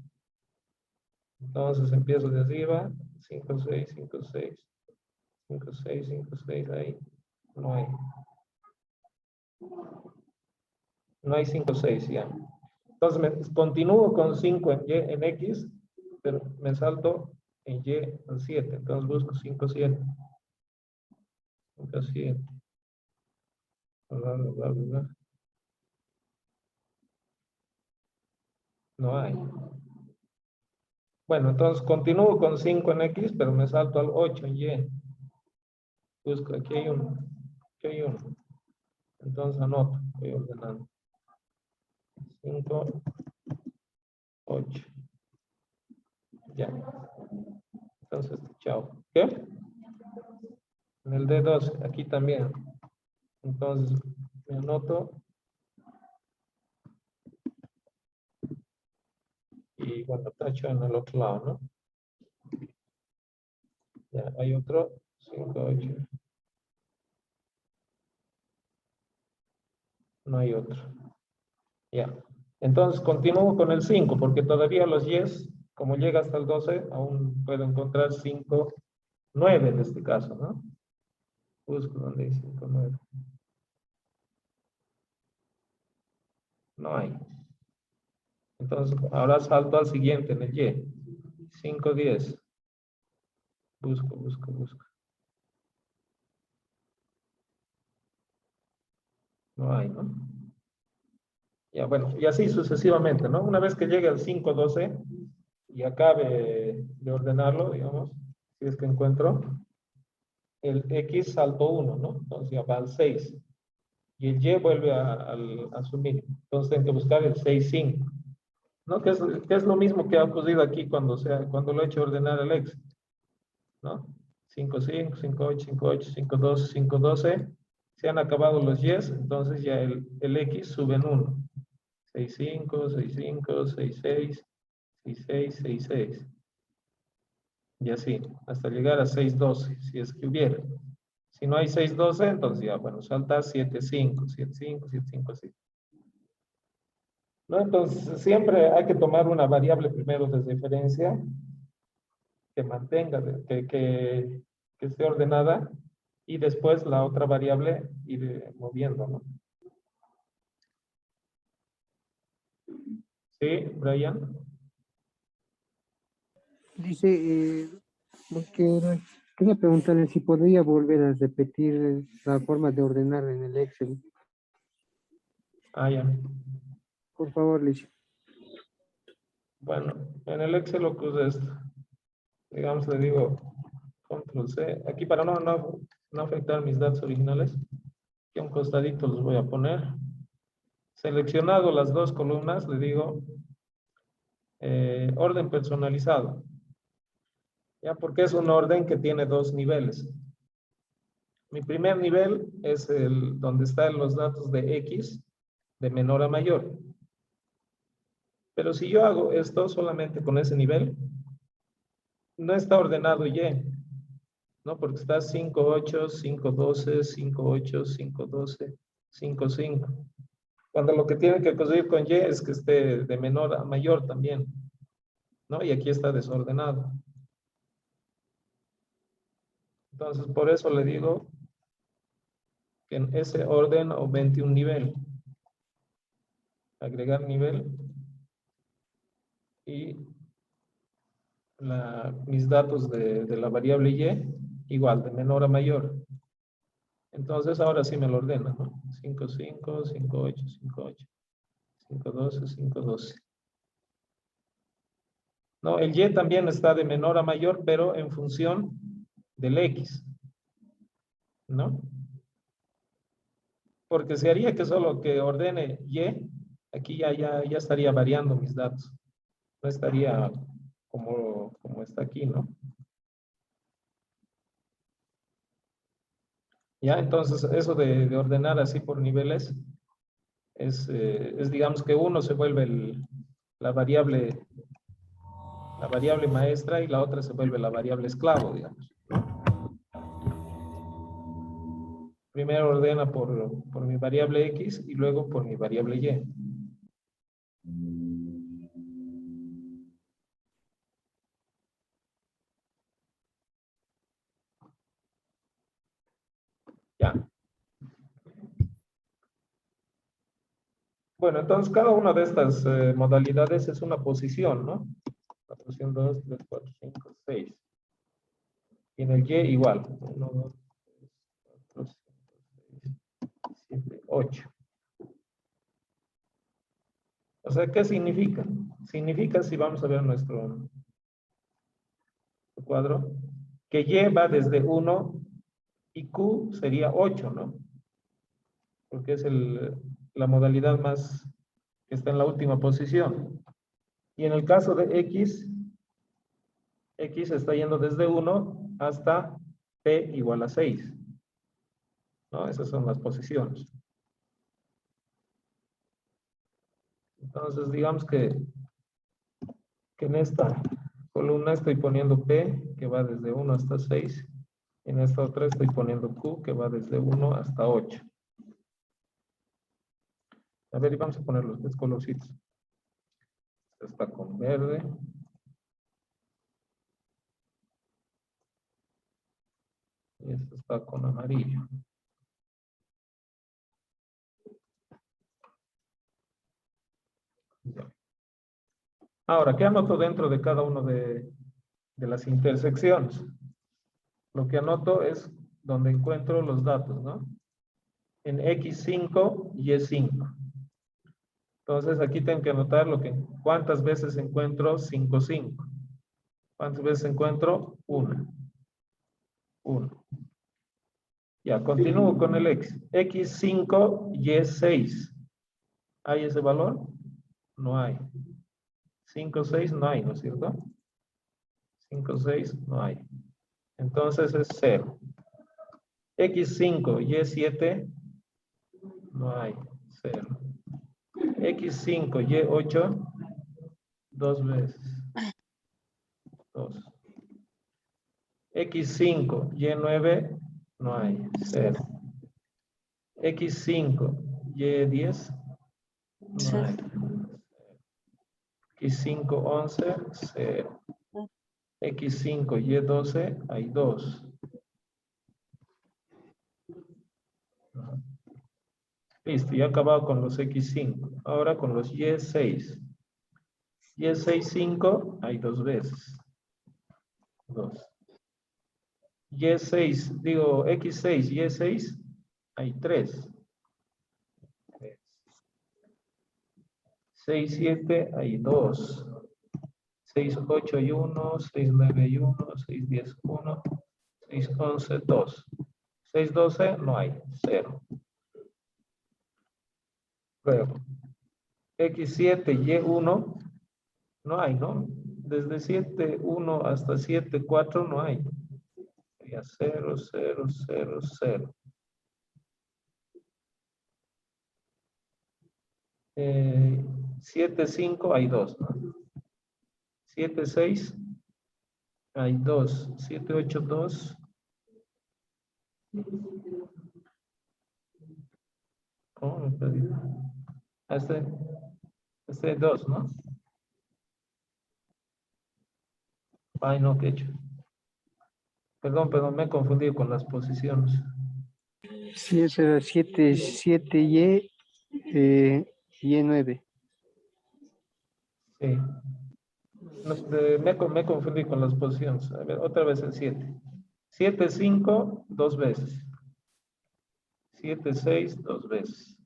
Entonces, empiezo de arriba. 5, 6, 5, 6. 5, 6, 5, 6, ahí. No hay. No hay 5, 6 ya. Entonces, continúo con 5 en Y, en X, pero me salto en Y al 7. Entonces, busco 5, 7. 5, 7. Bla, bla, bla, bla. No hay. Bueno, entonces continúo con 5 en X, pero me salto al 8 en Y. Busco, aquí hay uno. Aquí hay uno. Entonces anoto, voy ordenando. 5, 8. Ya. Entonces, chao. ¿Qué? En el D12, aquí también. Entonces, me anoto. Y bueno, tacho en el otro lado, ¿no? Ya, hay otro. 5, 8. No hay otro. Ya. Entonces, continúo con el 5, porque todavía los 10, como llega hasta el 12, aún puedo encontrar 5, 9 en este caso, ¿no? Busco donde hay 5, 9. No hay. Entonces, ahora salto al siguiente en el Y. 5, 10. Busco, busco, busco. No hay, ¿no? Ya, bueno, y así sucesivamente, ¿no? Una vez que llegue al 5, 12 y acabe de ordenarlo, digamos, si es que encuentro, el X salto 1, ¿no? Entonces ya va al 6. Y el Y vuelve a su mínimo. Entonces tengo que buscar el 6, 5. ¿No? Que es lo mismo que ha ocurrido aquí cuando lo he hecho ordenar el X. ¿No? 5, 5, 5, 8, 5, 8, 5, 12, 5, 12. Se han acabado los Y's, entonces ya el X sube en 1. 6, 5, 6, 5, 6, 6, 6, 6, 6, 6. Y así, hasta llegar a 6, 12, si es que hubiera. Si no hay 6, 12, entonces ya, bueno, salta 7, 5, 7, 5, 7, 5, así. ¿No? Entonces, siempre hay que tomar una variable primero de referencia que mantenga, que esté ordenada, y después la otra variable ir moviendo, ¿no? Sí, Brian. Dice, porque quería preguntarle si podría volver a repetir la forma de ordenar en el Excel. Ah, ya. Por favor, Liz. Bueno, en el Excel lo que uso es, digamos, le digo Control C. Aquí para no afectar mis datos originales, aquí a un costadito los voy a poner. Seleccionado las dos columnas, le digo orden personalizado. Ya, porque es un orden que tiene dos niveles. Mi primer nivel es el donde están los datos de X, de menor a mayor. Pero si yo hago esto solamente con ese nivel, no está ordenado Y, ¿no? Porque está 5, 8, 5, 12, 5, 8, 5, 12, 5, 5. Cuando lo que tiene que ocurrir con Y es que esté de menor a mayor también, ¿no? Y aquí está desordenado. Entonces, por eso le digo que en ese orden aumente un nivel. Agregar nivel. Y mis datos de la variable y, igual, de menor a mayor. Entonces, ahora sí me lo ordena, ¿no? 5, 5, 5, 8, 5, 8. 5, 12, 5, 12. No, el y también está de menor a mayor, pero en función del x, ¿no? Porque se haría que solo que ordene y, aquí ya estaría variando mis datos. No estaría como está aquí, ¿no? Ya, entonces, eso de ordenar así por niveles es digamos que uno se vuelve la variable maestra y la otra se vuelve la variable esclavo, digamos, ¿no? Primero ordena por mi variable x y luego por mi variable y. Ya. Bueno, entonces cada una de estas modalidades es una posición, ¿no? La posición 2, 3, 4, 5, 6. Y en el y igual. 1, 2, 3, 4, 5, 6, 7, 8. O sea, ¿qué significa? Significa, si vamos a ver nuestro cuadro, que y va desde 1 y q sería 8, ¿no? Porque es la modalidad más que está en la última posición. Y en el caso de x está yendo desde 1 hasta p igual a 6. ¿No? Esas son las posiciones. Entonces, digamos que en esta columna estoy poniendo p, que va desde 1 hasta 6. Y en esta otra estoy poniendo q, que va desde 1 hasta 8. A ver, y vamos a poner los tres colorcitos. Esta está con verde. Y esta está con amarillo. Ya. Ahora, ¿qué anoto dentro de cada uno de las intersecciones? Lo que anoto es donde encuentro los datos, ¿no? En X5 y Y5. Entonces, aquí tengo que anotar cuántas veces encuentro 5, 5. ¿Cuántas veces encuentro? 1. 1. Ya, continúo con el X. X5, Y6. ¿Hay ese valor? No hay. 5, 6 no hay, ¿no es cierto? 5, 6 no hay. Entonces es 0. X5, Y7 no hay. 0. X5, Y8 2 veces. 2. X5, Y9 no hay. 0. X5, Y10 no hay. X5, 11, 0. X5, Y12 hay 2. Listo, ya he acabado con los X5. Ahora con los Y6. Y6, 5 hay 2 veces. 2. Y6, digo X6, Y6 hay 3. 6, 7 hay 2. 6, 8 hay 1. 6, 9 hay 1. 6, 10, 1. 6, 11, 2. 6, 12 no hay. 0. Luego, X7, Y1 no hay, ¿no? Desde 7, 1 hasta 7, 4 no hay. Sería 0, 0, 0, 0. 7, 5 hay 2, ¿no? 7, 6 hay 2. 7, 8, 2. ¿Cómo me perdí? Este 2, ¿no? Ay, no, qué hecho. Perdón, me he confundido con las posiciones. Sí, eso era 7Y, Y9. Sí. Me confundí con las posiciones. A ver, otra vez el 7. 7, 5, dos veces. 7, 6, dos veces.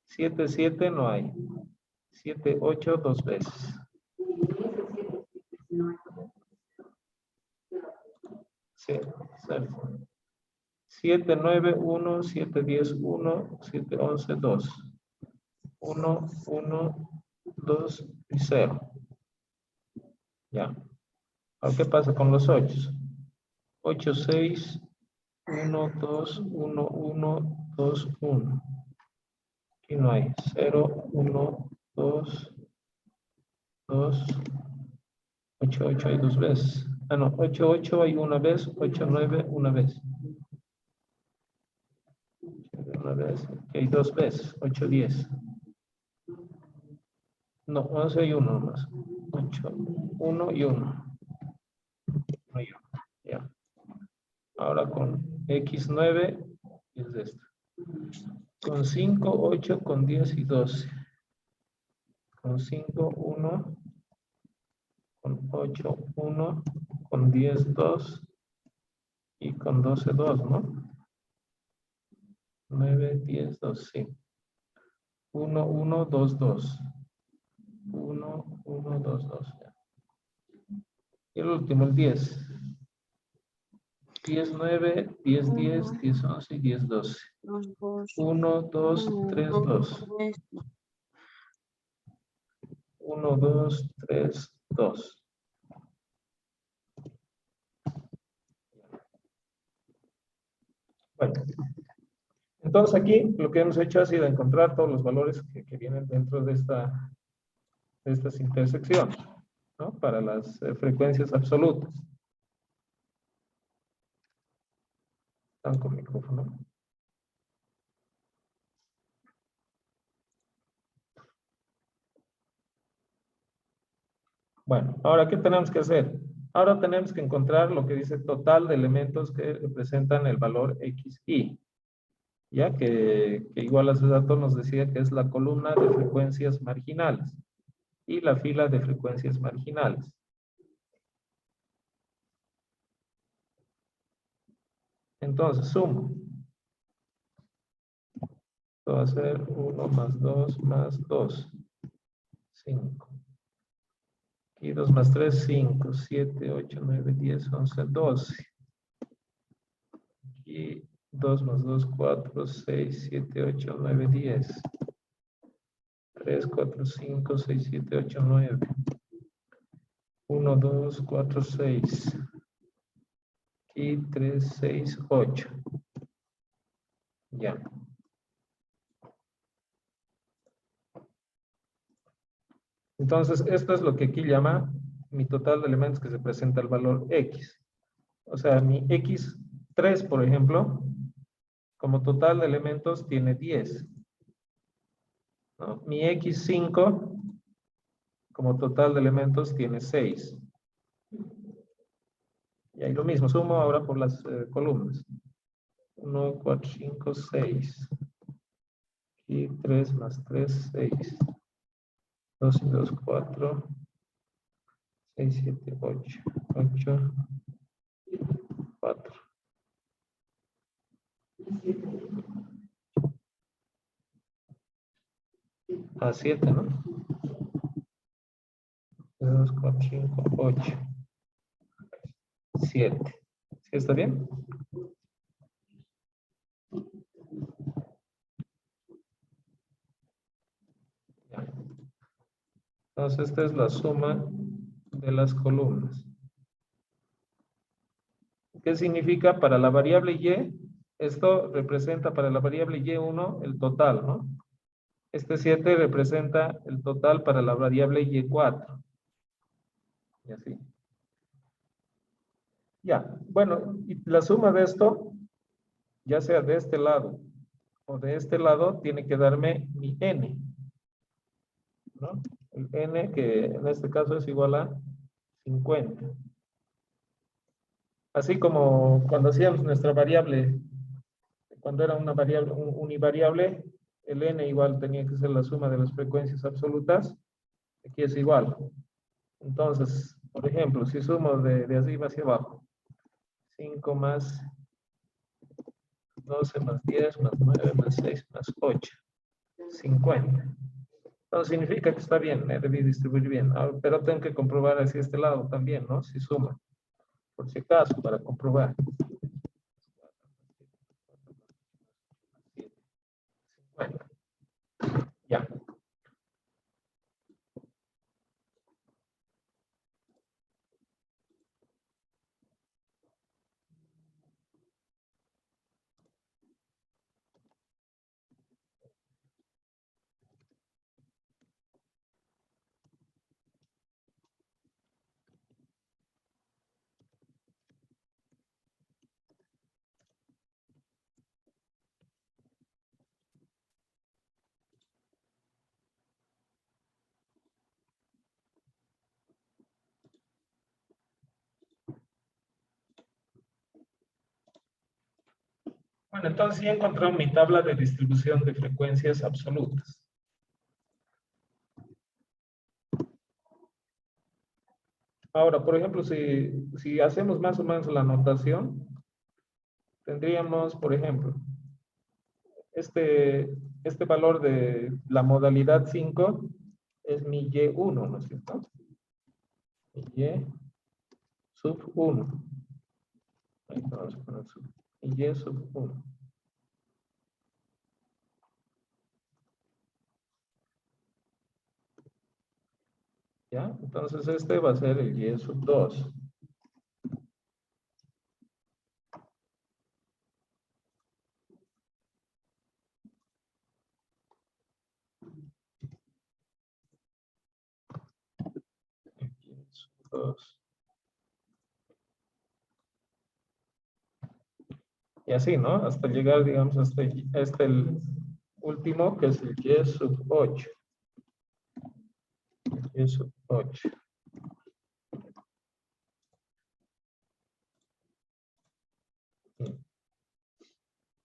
7, 7 no hay. 7, 8, dos veces. Sí, exacto. 7, 9, 1, 7, 10, 1, 7, 11, 2. 1, 1, 2 y 0. Ya. Ahora, ¿qué pasa con los 8? 8, 6, 1, 2, 1, 1, 2, 1. Aquí no hay. 0, 1, 2, 2, 8, 8 hay dos veces. Ah, no, 8, 8 hay una vez, 8, 9 una vez. Una vez, aquí hay dos veces, 8, 10. No, 11 y 1 nomás. 8, 1 y 1. 1 y 1, ya. Ahora con X9 es esto. Con 5, 8, con 10 y 12. Con 5, 1. Con 8, 1. Con 10, 2. Y con 12, 2, ¿no? 9, 10, 2, sí. 1, 1, 2, 2. 1, 1, 2, 2. Y el último, el 10. 10, 9, 10, 10, 10, 11 y 10, 12. 1, 2, 3, 2. 1, 2, 3, 2. Bueno, entonces aquí lo que hemos hecho ha sido encontrar todos los valores que vienen dentro de estas intersecciones, ¿no? Para las frecuencias absolutas. Están con micrófono. Bueno, ahora, ¿qué tenemos que hacer? Ahora tenemos que encontrar lo que dice total de elementos que representan el valor XY. Ya que igual hace rato nos decía que es la columna de frecuencias marginales y la fila de frecuencias marginales. Entonces, sumo. Esto va a ser 1 más 2 más 2. 5. Y 2 más 3, 5, 7, 8, 9, 10, 11, 12. Y 2 más 2, 4, 6, 7, 8, 9, 10. 3, 4, 5, 6, 7, 8, 9. 1, 2, 4, 6. Y 3, 6, 8. Ya. Entonces, esto es lo que aquí llama mi total de elementos que se presenta el valor X. O sea, mi X3, por ejemplo, como total de elementos tiene 10. ¿No? Mi X5, como total de elementos, tiene 6. Y ahí lo mismo, sumo ahora por las columnas. 1, 4, 5, 6. Y 3 más 3, 6. 2 y 2, 4. 6, 7, 8. 8, 4. A 7, ¿no? 2, 4, 5, 8. 7. ¿Sí está bien? Ya. Entonces, esta es la suma de las columnas. ¿Qué significa para la variable Y? Esto representa para la variable Y1 el total, ¿no? Este 7 representa el total para la variable Y4. Y así. Ya, bueno, y la suma de esto, ya sea de este lado o de este lado, tiene que darme mi N, ¿no? El N que en este caso es igual a 50. Así como cuando hacíamos nuestra variable, cuando era una variable univariable, el n igual tenía que ser la suma de las frecuencias absolutas. Aquí es igual. Entonces, por ejemplo, si sumo de arriba hacia abajo, 5 más 12 más 10 más 9 más 6 más 8, 50. Entonces significa que está bien, debí distribuir bien. Pero tengo que comprobar hacia este lado también, ¿no? Si suma, por si acaso, para comprobar. 50. Ya. Bueno, entonces ya encontré mi tabla de distribución de frecuencias absolutas. Ahora, por ejemplo, si hacemos más o menos la notación, tendríamos, por ejemplo, este valor de la modalidad 5 es mi Y1, ¿no es cierto? Mi Y sub 1. Ahí vamos a poner sub. Y sub 1. ¿Ya? Entonces este va a ser el Y sub 2. Y sub 2. Y así, ¿no? Hasta llegar, digamos, hasta el último, que es el Y sub 8. Y sub 8.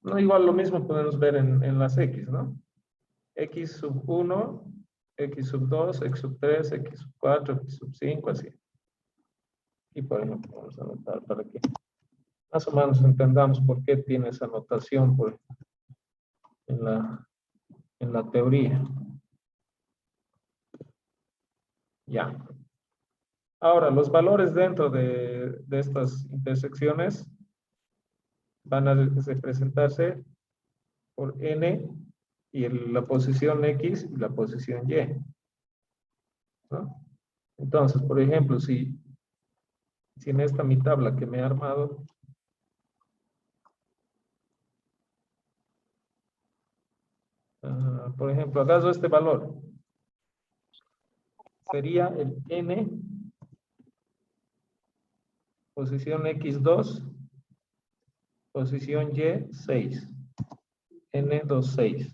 No, igual lo mismo podemos ver en las X, ¿no? X sub 1, X sub 2, X sub 3, X sub 4, X sub 5, así. Y por ejemplo, vamos a anotar para que más o menos entendamos por qué tiene esa notación en la teoría. Ya. Ahora, los valores dentro de estas intersecciones van a representarse por n y la posición x y la posición y, ¿no? Entonces, por ejemplo, si en esta mi tabla que me he armado, por ejemplo, acaso este valor sería el n, posición x2, posición y 6, n26.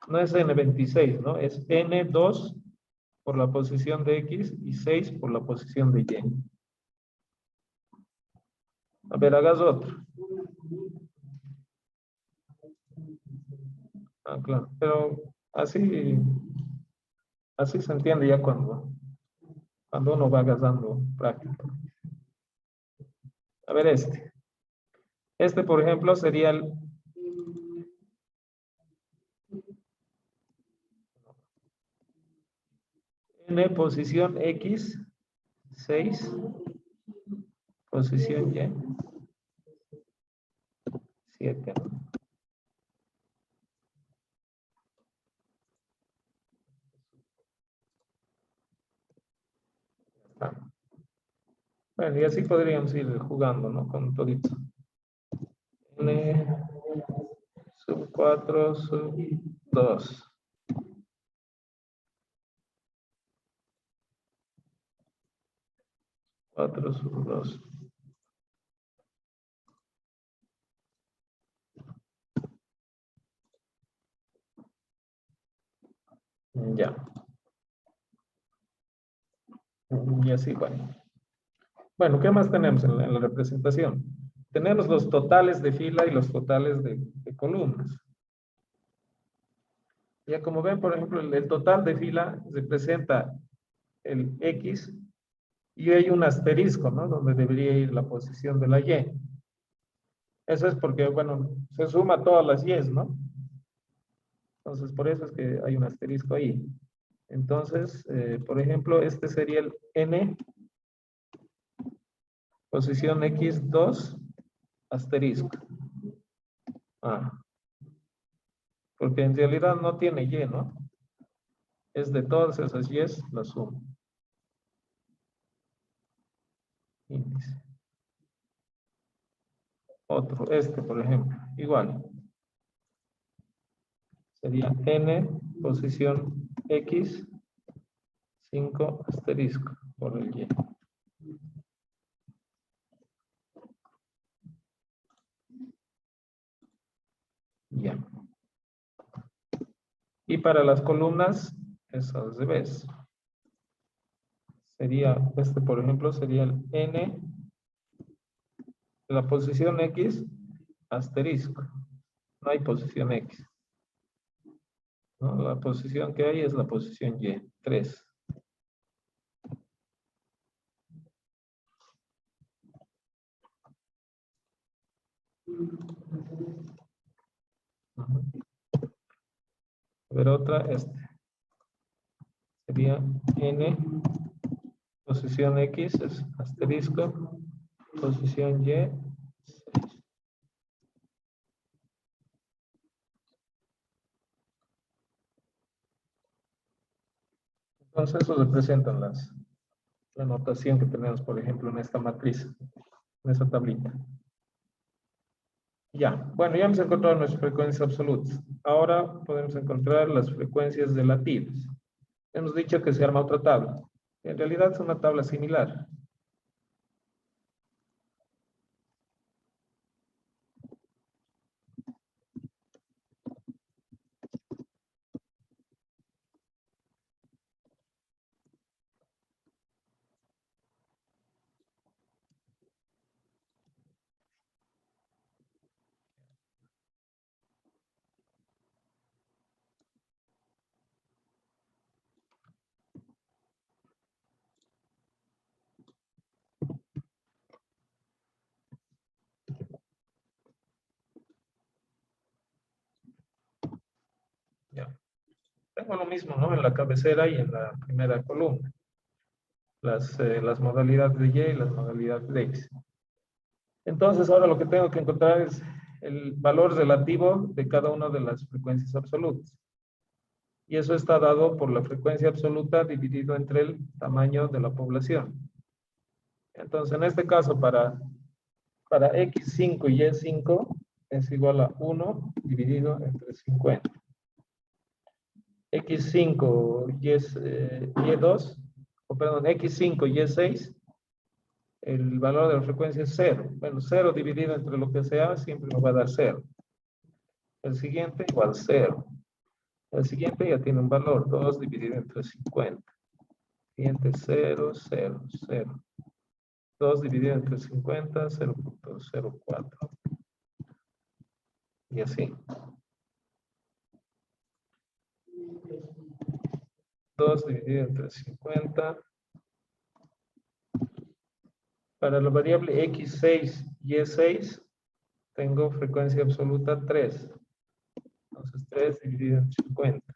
No es n26, ¿no? Es n2 por la posición de x y 6 por la posición de y. A ver, hagas otro. Ah, claro, pero así se entiende ya cuando uno va agarrando práctica. A ver este. Este, por ejemplo, sería el n posición x, 6, posición y, 7. Bueno, y así podríamos ir jugando, ¿no? Con todito. N sub 4 sub 2. 4 sub 2. Ya. Y así, bueno. Bueno, ¿qué más tenemos en la representación? Tenemos los totales de fila y los totales de columnas. Ya como ven, por ejemplo, el total de fila representa el X y hay un asterisco, ¿no? Donde debería ir la posición de la Y. Eso es porque, bueno, se suma todas las Y's, ¿no? Entonces, por eso es que hay un asterisco ahí. Entonces, por ejemplo, este sería el N, posición X2, asterisco. Porque en realidad no tiene Y, ¿no? Es de todas esas Y's la suma. Índice. Otro, por ejemplo, igual. Sería N, posición X, 5, asterisco, por el Y. Ya. Y para las columnas, es al revés. Sería, por ejemplo, sería el N, la posición X, asterisco. No hay posición X. ¿No? La posición que hay es la posición Y, 3. A ver, otra, sería N, posición X, es asterisco, posición Y, 6. Entonces, eso representan la notación que tenemos, por ejemplo, en esta matriz, en esta tablita. Ya, bueno, ya hemos encontrado nuestras frecuencias absolutas. Ahora podemos encontrar las frecuencias relativas. Hemos dicho que se arma otra tabla. En realidad es una tabla similar. Ya. Tengo lo mismo, ¿no? En la cabecera y en la primera columna. Las modalidades de Y y las modalidades de X. Entonces, ahora lo que tengo que encontrar es el valor relativo de cada una de las frecuencias absolutas. Y eso está dado por la frecuencia absoluta dividido entre el tamaño de la población. Entonces, en este caso, para X5 y Y5 es igual a 1 dividido entre 50. X5 Y2, perdón, X5 y Y6, el valor de la frecuencia es 0. Bueno, 0 dividido entre lo que sea siempre nos va a dar 0. El siguiente igual 0. El siguiente ya tiene un valor, 2 dividido entre 50. Siguiente 0, 0, 0. 2 dividido entre 50, 0.04. Y así. 2 dividido entre 50. Para la variable X6 y Y6 tengo frecuencia absoluta 3. Entonces 3 dividido entre 50.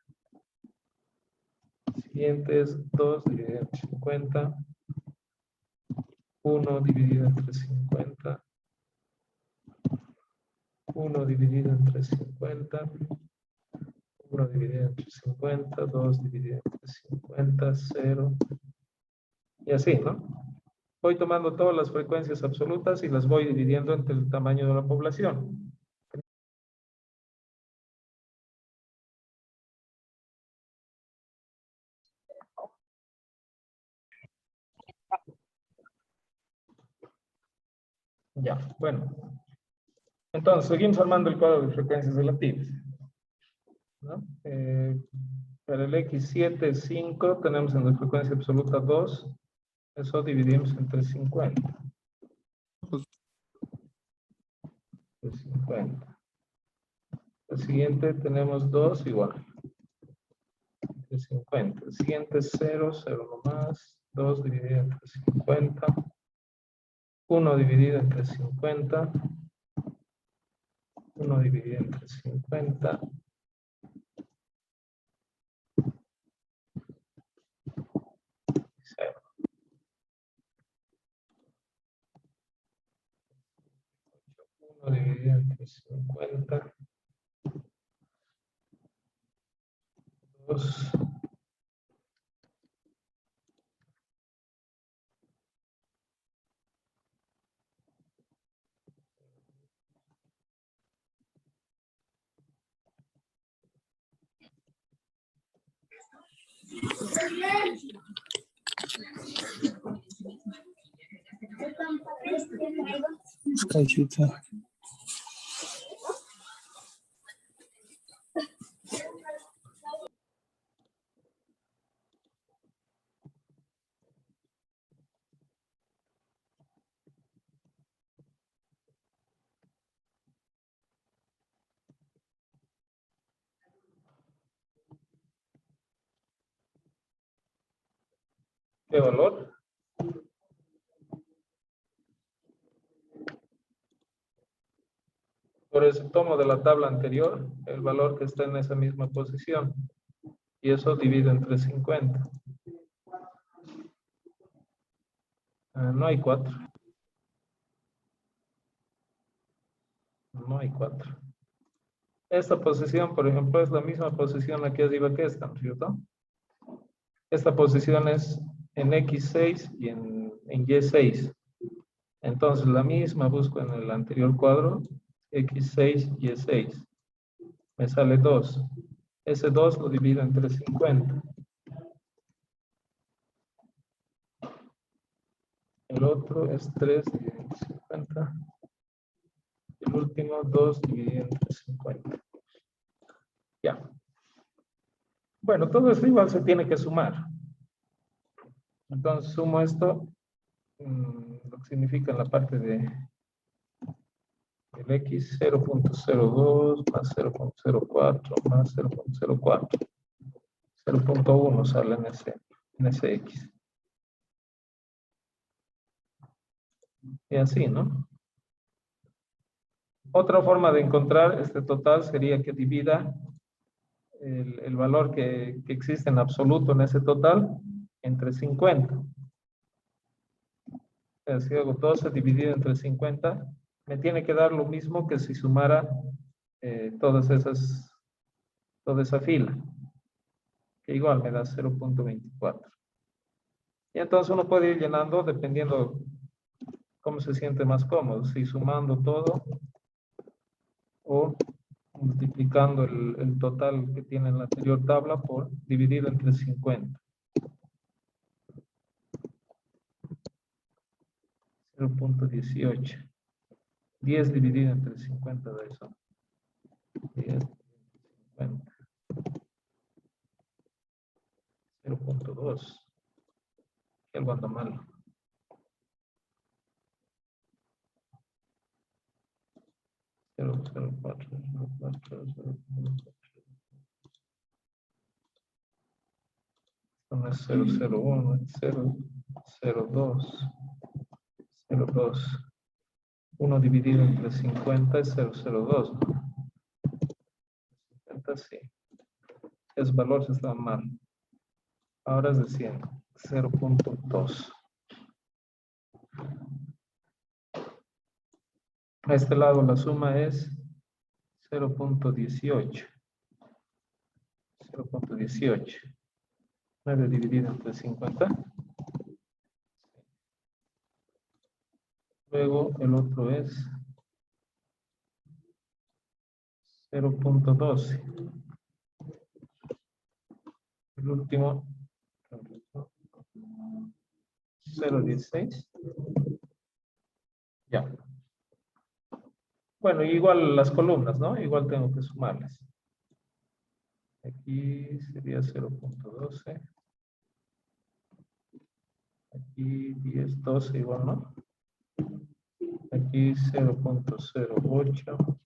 Siguiente es 2 dividido entre 50. 1 dividido entre 50. 1 dividido entre 50. 1 dividido entre 50. 2 dividido entre 50. 0. Y así, ¿no? Voy tomando todas las frecuencias absolutas y las voy dividiendo entre el tamaño de la población. Ya, bueno. Entonces, seguimos armando el cuadro de frecuencias relativas, ¿no? Para el X7, 5, tenemos en la frecuencia absoluta 2. Eso dividimos entre 50. Entre 50. El siguiente tenemos 2 igual. Entre 50. El siguiente es 0, 0 nomás. 2 dividido entre 50. 1 dividido entre 50. 1 dividido entre 50. 0. 1 dividido entre 50. 2. ¿Qué valor? Por eso tomo de la tabla anterior el valor que está en esa misma posición. Y eso divido entre 50. No hay 4. No hay 4. Esta posición, por ejemplo, es la misma posición aquí arriba que esta, ¿no es cierto? Esta posición es en X6 y en Y6. Entonces, la misma busco en el anterior cuadro, X6, Y6. Me sale 2. Ese 2 lo divido entre 50. El otro es 3 dividido entre 50. El último, 2 dividido entre 50. Ya. Bueno, todo esto igual se tiene que sumar. Entonces, sumo esto, lo que significa en la parte de el X 0.02 más 0.04 más 0.04. 0.1 sale en ese X. Y así, ¿no? Otra forma de encontrar este total sería que divida el valor que existe en absoluto en ese total entre 50. Si hago 12 dividido entre 50, me tiene que dar lo mismo que si sumara toda esa fila, que igual me da 0.24. Y entonces uno puede ir llenando dependiendo cómo se siente más cómodo, si sumando todo o multiplicando el total que tiene en la anterior tabla por dividido entre 50. 0.18. 10 dividido entre 50 de eso. 10 50. 0.2. Algo anda mal. 0.04. 0.04. No es 0.01, es 0.02. 0.2. 1 dividido entre 50 es 0.02. 50 sí. Ese valor se está mal. Ahora es de 100. 0.2. A este lado la suma es 0.18. 0.18. 9 dividido entre 50. Luego el otro es 0.12. El último 0.16. Ya. Bueno, igual las columnas, ¿no? Igual tengo que sumarlas. Aquí sería 0.12. Aquí 10, 12 igual, ¿no? Aquí 0.08.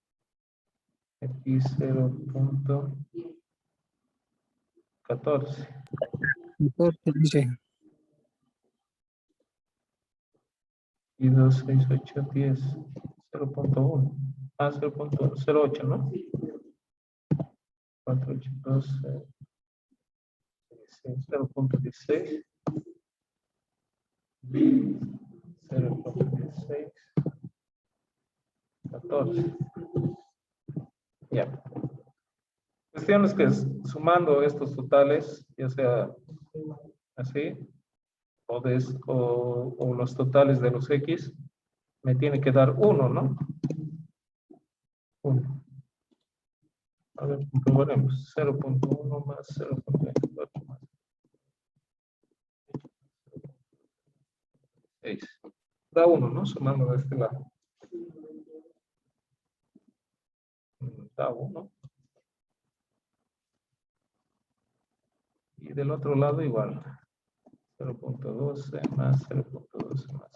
Aquí 0.14. Entonces, dice, Y 2, 6, 8, 10. 0.1. Ah, 0.08, ¿no? 4, 8, 12. 0.16. 0.16. 14. Ya. Cuestión es que sumando estos totales, ya sea así, o los totales de los X, me tiene que dar 1, ¿no? 1. A ver, comprobaremos. 0.1 más 0.24 más 6. Da 1, ¿no? Sumando de este lado. Da 1. Y del otro lado igual. 0.12 más 0.12 más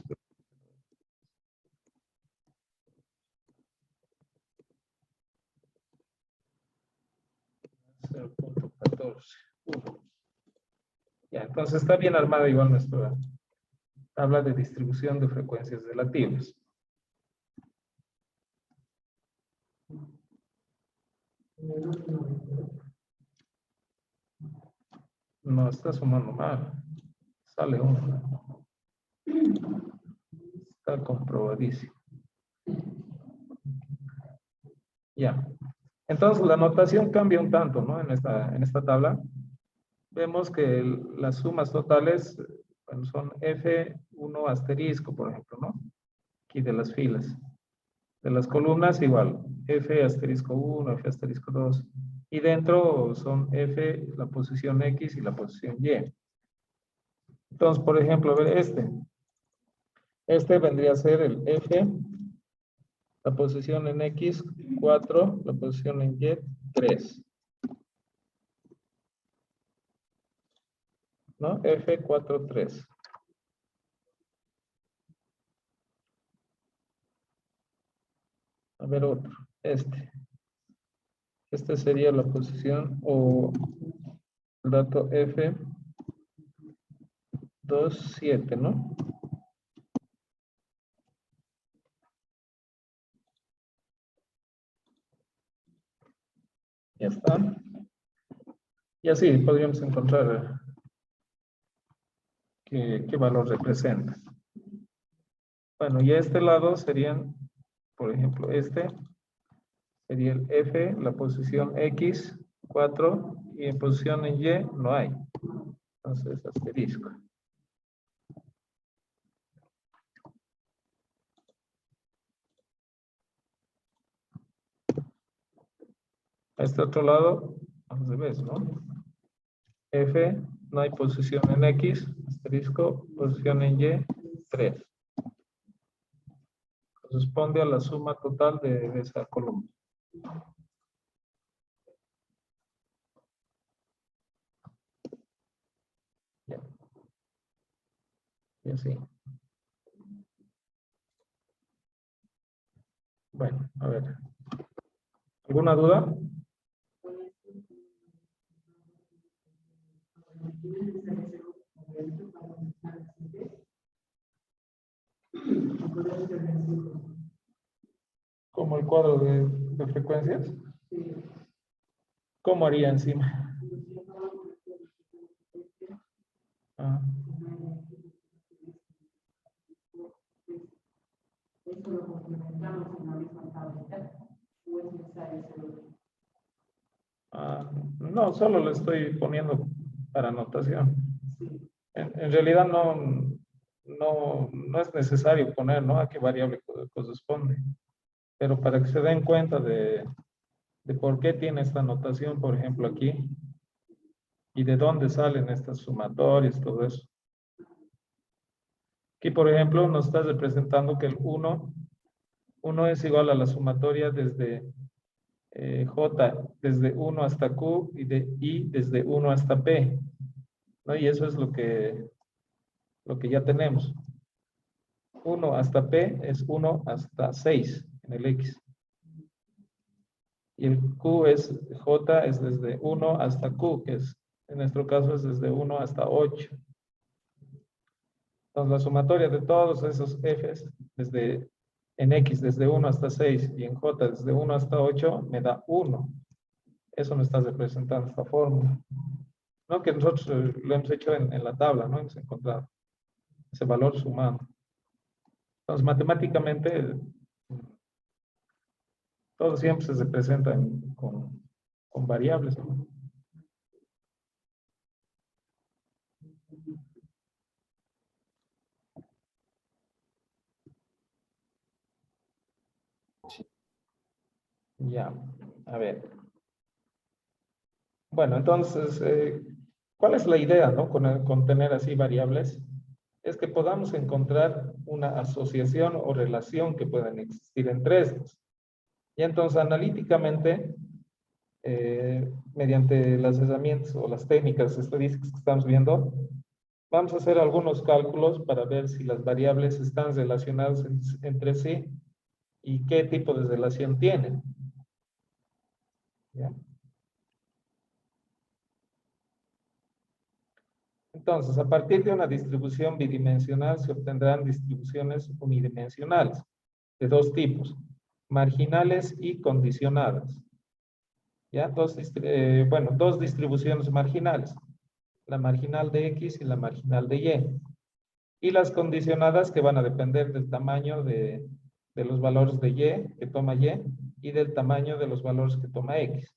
0.14. 1. Ya, entonces está bien armada igual nuestra tabla de distribución de frecuencias relativas. No, está sumando mal. Sale 1. Está comprobadísimo. Ya. Entonces la notación cambia un tanto, ¿no? En esta tabla. Vemos que las sumas totales, bueno, son F1 asterisco, por ejemplo, ¿no? Aquí de las filas. De las columnas igual. F asterisco 1, F asterisco 2. Y dentro son F, la posición X y la posición Y. Entonces, por ejemplo, a ver este vendría a ser el F, la posición en X, 4, la posición en Y, 3. ¿No? F4, 3. A ver otro, Este sería la posición o el dato F2, 7, ¿no? Ya está. Y así podríamos encontrar qué valor representa. Bueno, y a este lado serían, por ejemplo, sería el F, la posición X, 4, y en posición en Y no hay. Entonces, asterisco. A este otro lado, al revés, ¿no? F, no hay posición en X, asterisco, posición en Y, 3. Corresponde a la suma total de esa columna. Ya. Y así. Bueno, a ver. ¿Alguna duda? Como el cuadro de frecuencias. ¿Cómo haría encima? Ah. No, solo le estoy poniendo para anotación. En realidad no es necesario poner, ¿no? A qué variable corresponde. Pero para que se den cuenta de por qué tiene esta notación, por ejemplo, aquí, y de dónde salen estas sumatorias, todo eso. Aquí, por ejemplo, nos está representando que el 1 es igual a la sumatoria desde J, desde 1 hasta Q, y desde 1 hasta P, ¿no? Y eso es lo que lo que ya tenemos. 1 hasta P es 1 hasta 6 en el X. Y el Q es, J es desde 1 hasta Q, que es, en nuestro caso es desde 1 hasta 8. Entonces la sumatoria de todos esos Fs desde, en X desde 1 hasta 6 y en J desde 1 hasta 8 me da 1. Eso me está representando esta fórmula. ¿No? Que nosotros lo hemos hecho en la tabla, ¿no? Hemos encontrado ese valor sumado. Entonces matemáticamente todo siempre se representa con variables, ¿no? Ya, a ver. Bueno, entonces, ¿cuál es la idea, no? Con tener así variables, es que podamos encontrar una asociación o relación que puedan existir entre estos. Y entonces, analíticamente, mediante las herramientas o las técnicas estadísticas que estamos viendo, vamos a hacer algunos cálculos para ver si las variables están relacionadas entre sí y qué tipo de relación tienen. ¿Ya? Entonces, a partir de una distribución bidimensional se obtendrán distribuciones unidimensionales de dos tipos, marginales y condicionadas. ¿Ya? Dos distribuciones marginales, la marginal de X y la marginal de Y. Y las condicionadas que van a depender del tamaño de los valores de Y que toma Y del tamaño de los valores que toma X.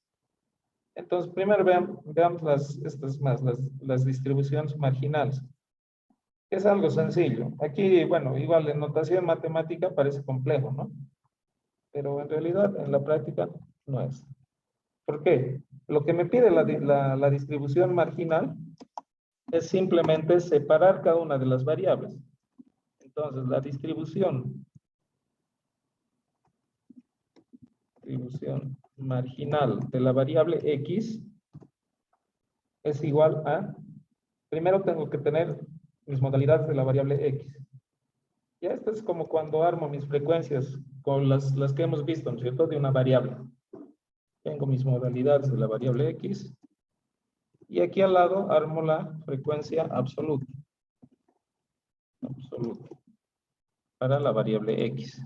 Entonces, primero veamos las distribuciones marginales. Es algo sencillo. Aquí, bueno, igual en notación matemática parece complejo, ¿no? Pero en realidad, en la práctica, no es. ¿Por qué? Lo que me pide la distribución marginal es simplemente separar cada una de las variables. Entonces, la distribución marginal de la variable X es igual a, primero tengo que tener mis modalidades de la variable X. Ya esto es como cuando armo mis frecuencias con las que hemos visto, ¿no es cierto? De una variable. Tengo mis modalidades de la variable X. Y aquí al lado armo la frecuencia absoluta. Absoluta. Para la variable X.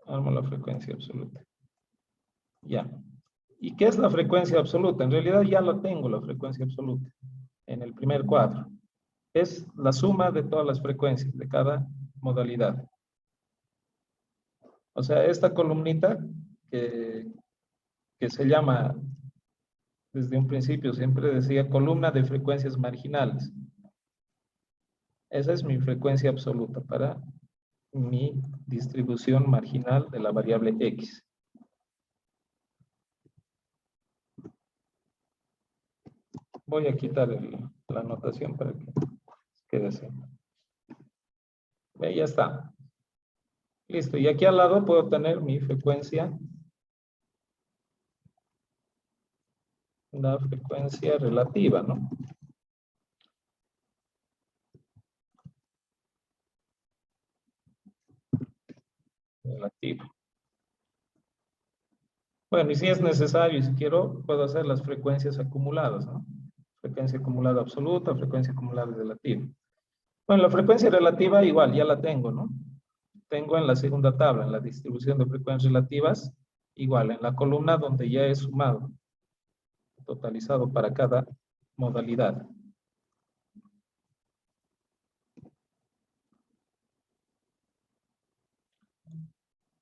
Armo la frecuencia absoluta. Ya. ¿Y qué es la frecuencia absoluta? En realidad ya la tengo, la frecuencia absoluta, en el primer cuadro. Es la suma de todas las frecuencias de cada modalidad. O sea, esta columnita que se llama, desde un principio siempre decía columna de frecuencias marginales. Esa es mi frecuencia absoluta para mi distribución marginal de la variable X. Voy a quitar la notación para que quede así. Ya está. Listo. Y aquí al lado puedo tener mi frecuencia. La frecuencia relativa, ¿no? Relativa. Bueno, y si es necesario y si quiero, puedo hacer las frecuencias acumuladas, ¿no? Frecuencia acumulada absoluta, frecuencia acumulada relativa. Bueno, la frecuencia relativa igual, ya la tengo, ¿no? Tengo en la segunda tabla, en la distribución de frecuencias relativas, igual, en la columna donde ya he sumado, totalizado para cada modalidad.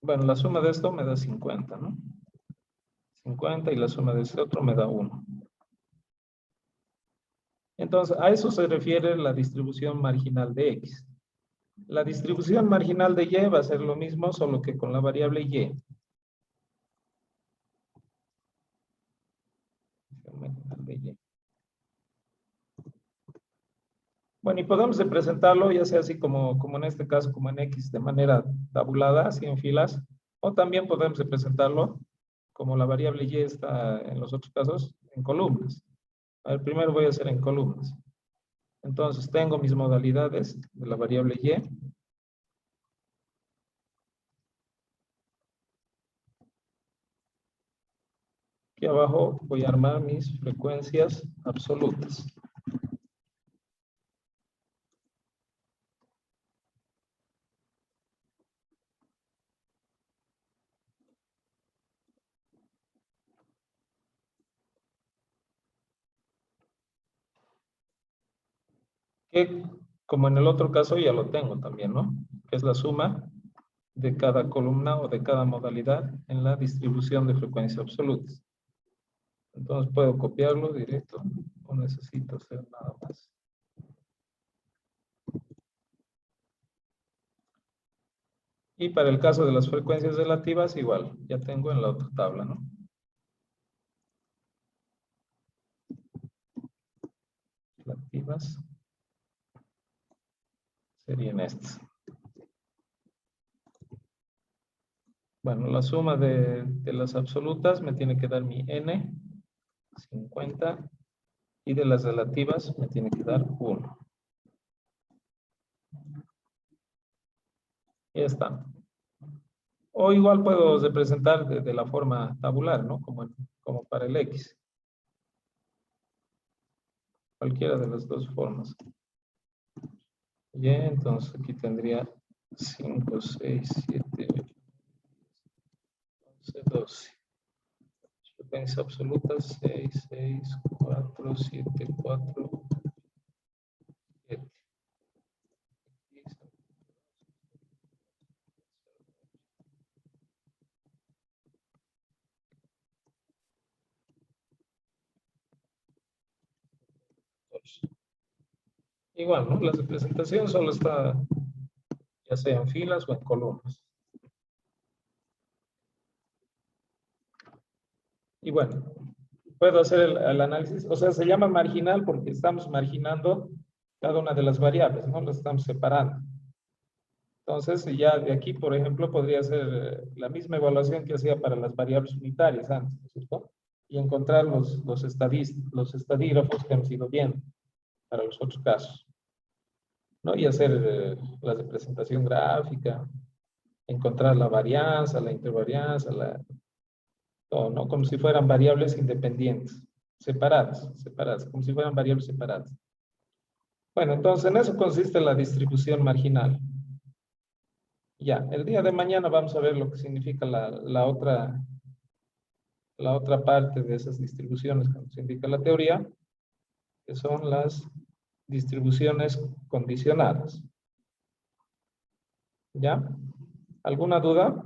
Bueno, la suma de esto me da 50, ¿no? 50 y la suma de este otro me da 1. Entonces, a eso se refiere la distribución marginal de X. La distribución marginal de Y va a ser lo mismo, solo que con la variable Y. Bueno, y podemos representarlo ya sea así como en este caso, como en X, de manera tabulada, así en filas, o también podemos representarlo como la variable y está en los otros casos en columnas. A ver, primero voy a hacer en columnas. Entonces tengo mis modalidades de la variable y. Aquí abajo voy a armar mis frecuencias absolutas. Que como en el otro caso ya lo tengo también, ¿no? Que es la suma de cada columna o de cada modalidad en la distribución de frecuencias absolutas. Entonces puedo copiarlo directo, no necesito hacer nada más. Y para el caso de las frecuencias relativas, igual, ya tengo en la otra tabla, ¿no? Relativas serían estas. Bueno, la suma de las absolutas me tiene que dar mi n, 50, y de las relativas me tiene que dar 1. Ya está. O igual puedo representar de la forma tabular, ¿no? Como para el X. Cualquiera de las dos formas. Y entonces aquí tendría 5, 6, 7, 8, 11, 12. Frecuencias absolutas 6, 6, 4, 7, 4, 7. Igual, ¿no? La representación solo está ya sea en filas o en columnas. Y bueno, puedo hacer el análisis. O sea, se llama marginal porque estamos marginando cada una de las variables, ¿no? Las estamos separando. Entonces, ya de aquí, por ejemplo, podría ser la misma evaluación que hacía para las variables unitarias antes, ¿no es cierto? Y encontrar los estadígrafos que hemos ido viendo para los otros casos, ¿no? Y hacer la representación gráfica, encontrar la varianza, la intervarianza, todo, ¿no? Como si fueran variables independientes, separadas, como si fueran variables separadas. Bueno, entonces en eso consiste la distribución marginal. Ya, el día de mañana vamos a ver lo que significa la otra parte de esas distribuciones que nos indica la teoría, que son las distribuciones condicionadas. ¿Ya? ¿Alguna duda?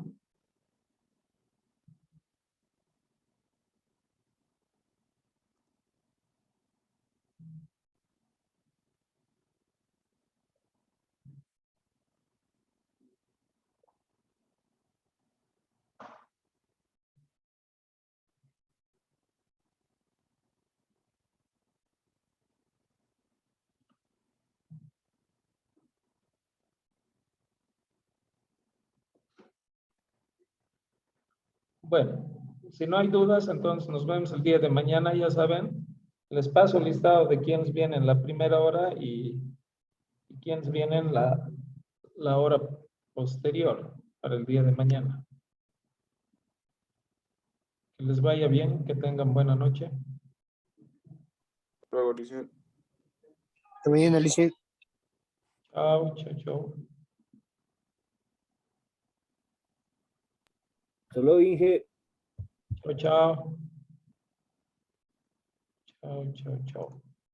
Bueno, si no hay dudas, entonces nos vemos el día de mañana, ya saben. Les paso el listado de quienes vienen la primera hora y quienes vienen la hora posterior para el día de mañana. Que les vaya bien, que tengan buena noche. Luego, Alicia. Hasta mañana, Alicia. Chao, chao, chao. Hasta luego, Inge. Chao, chao. Chao, chao, chao.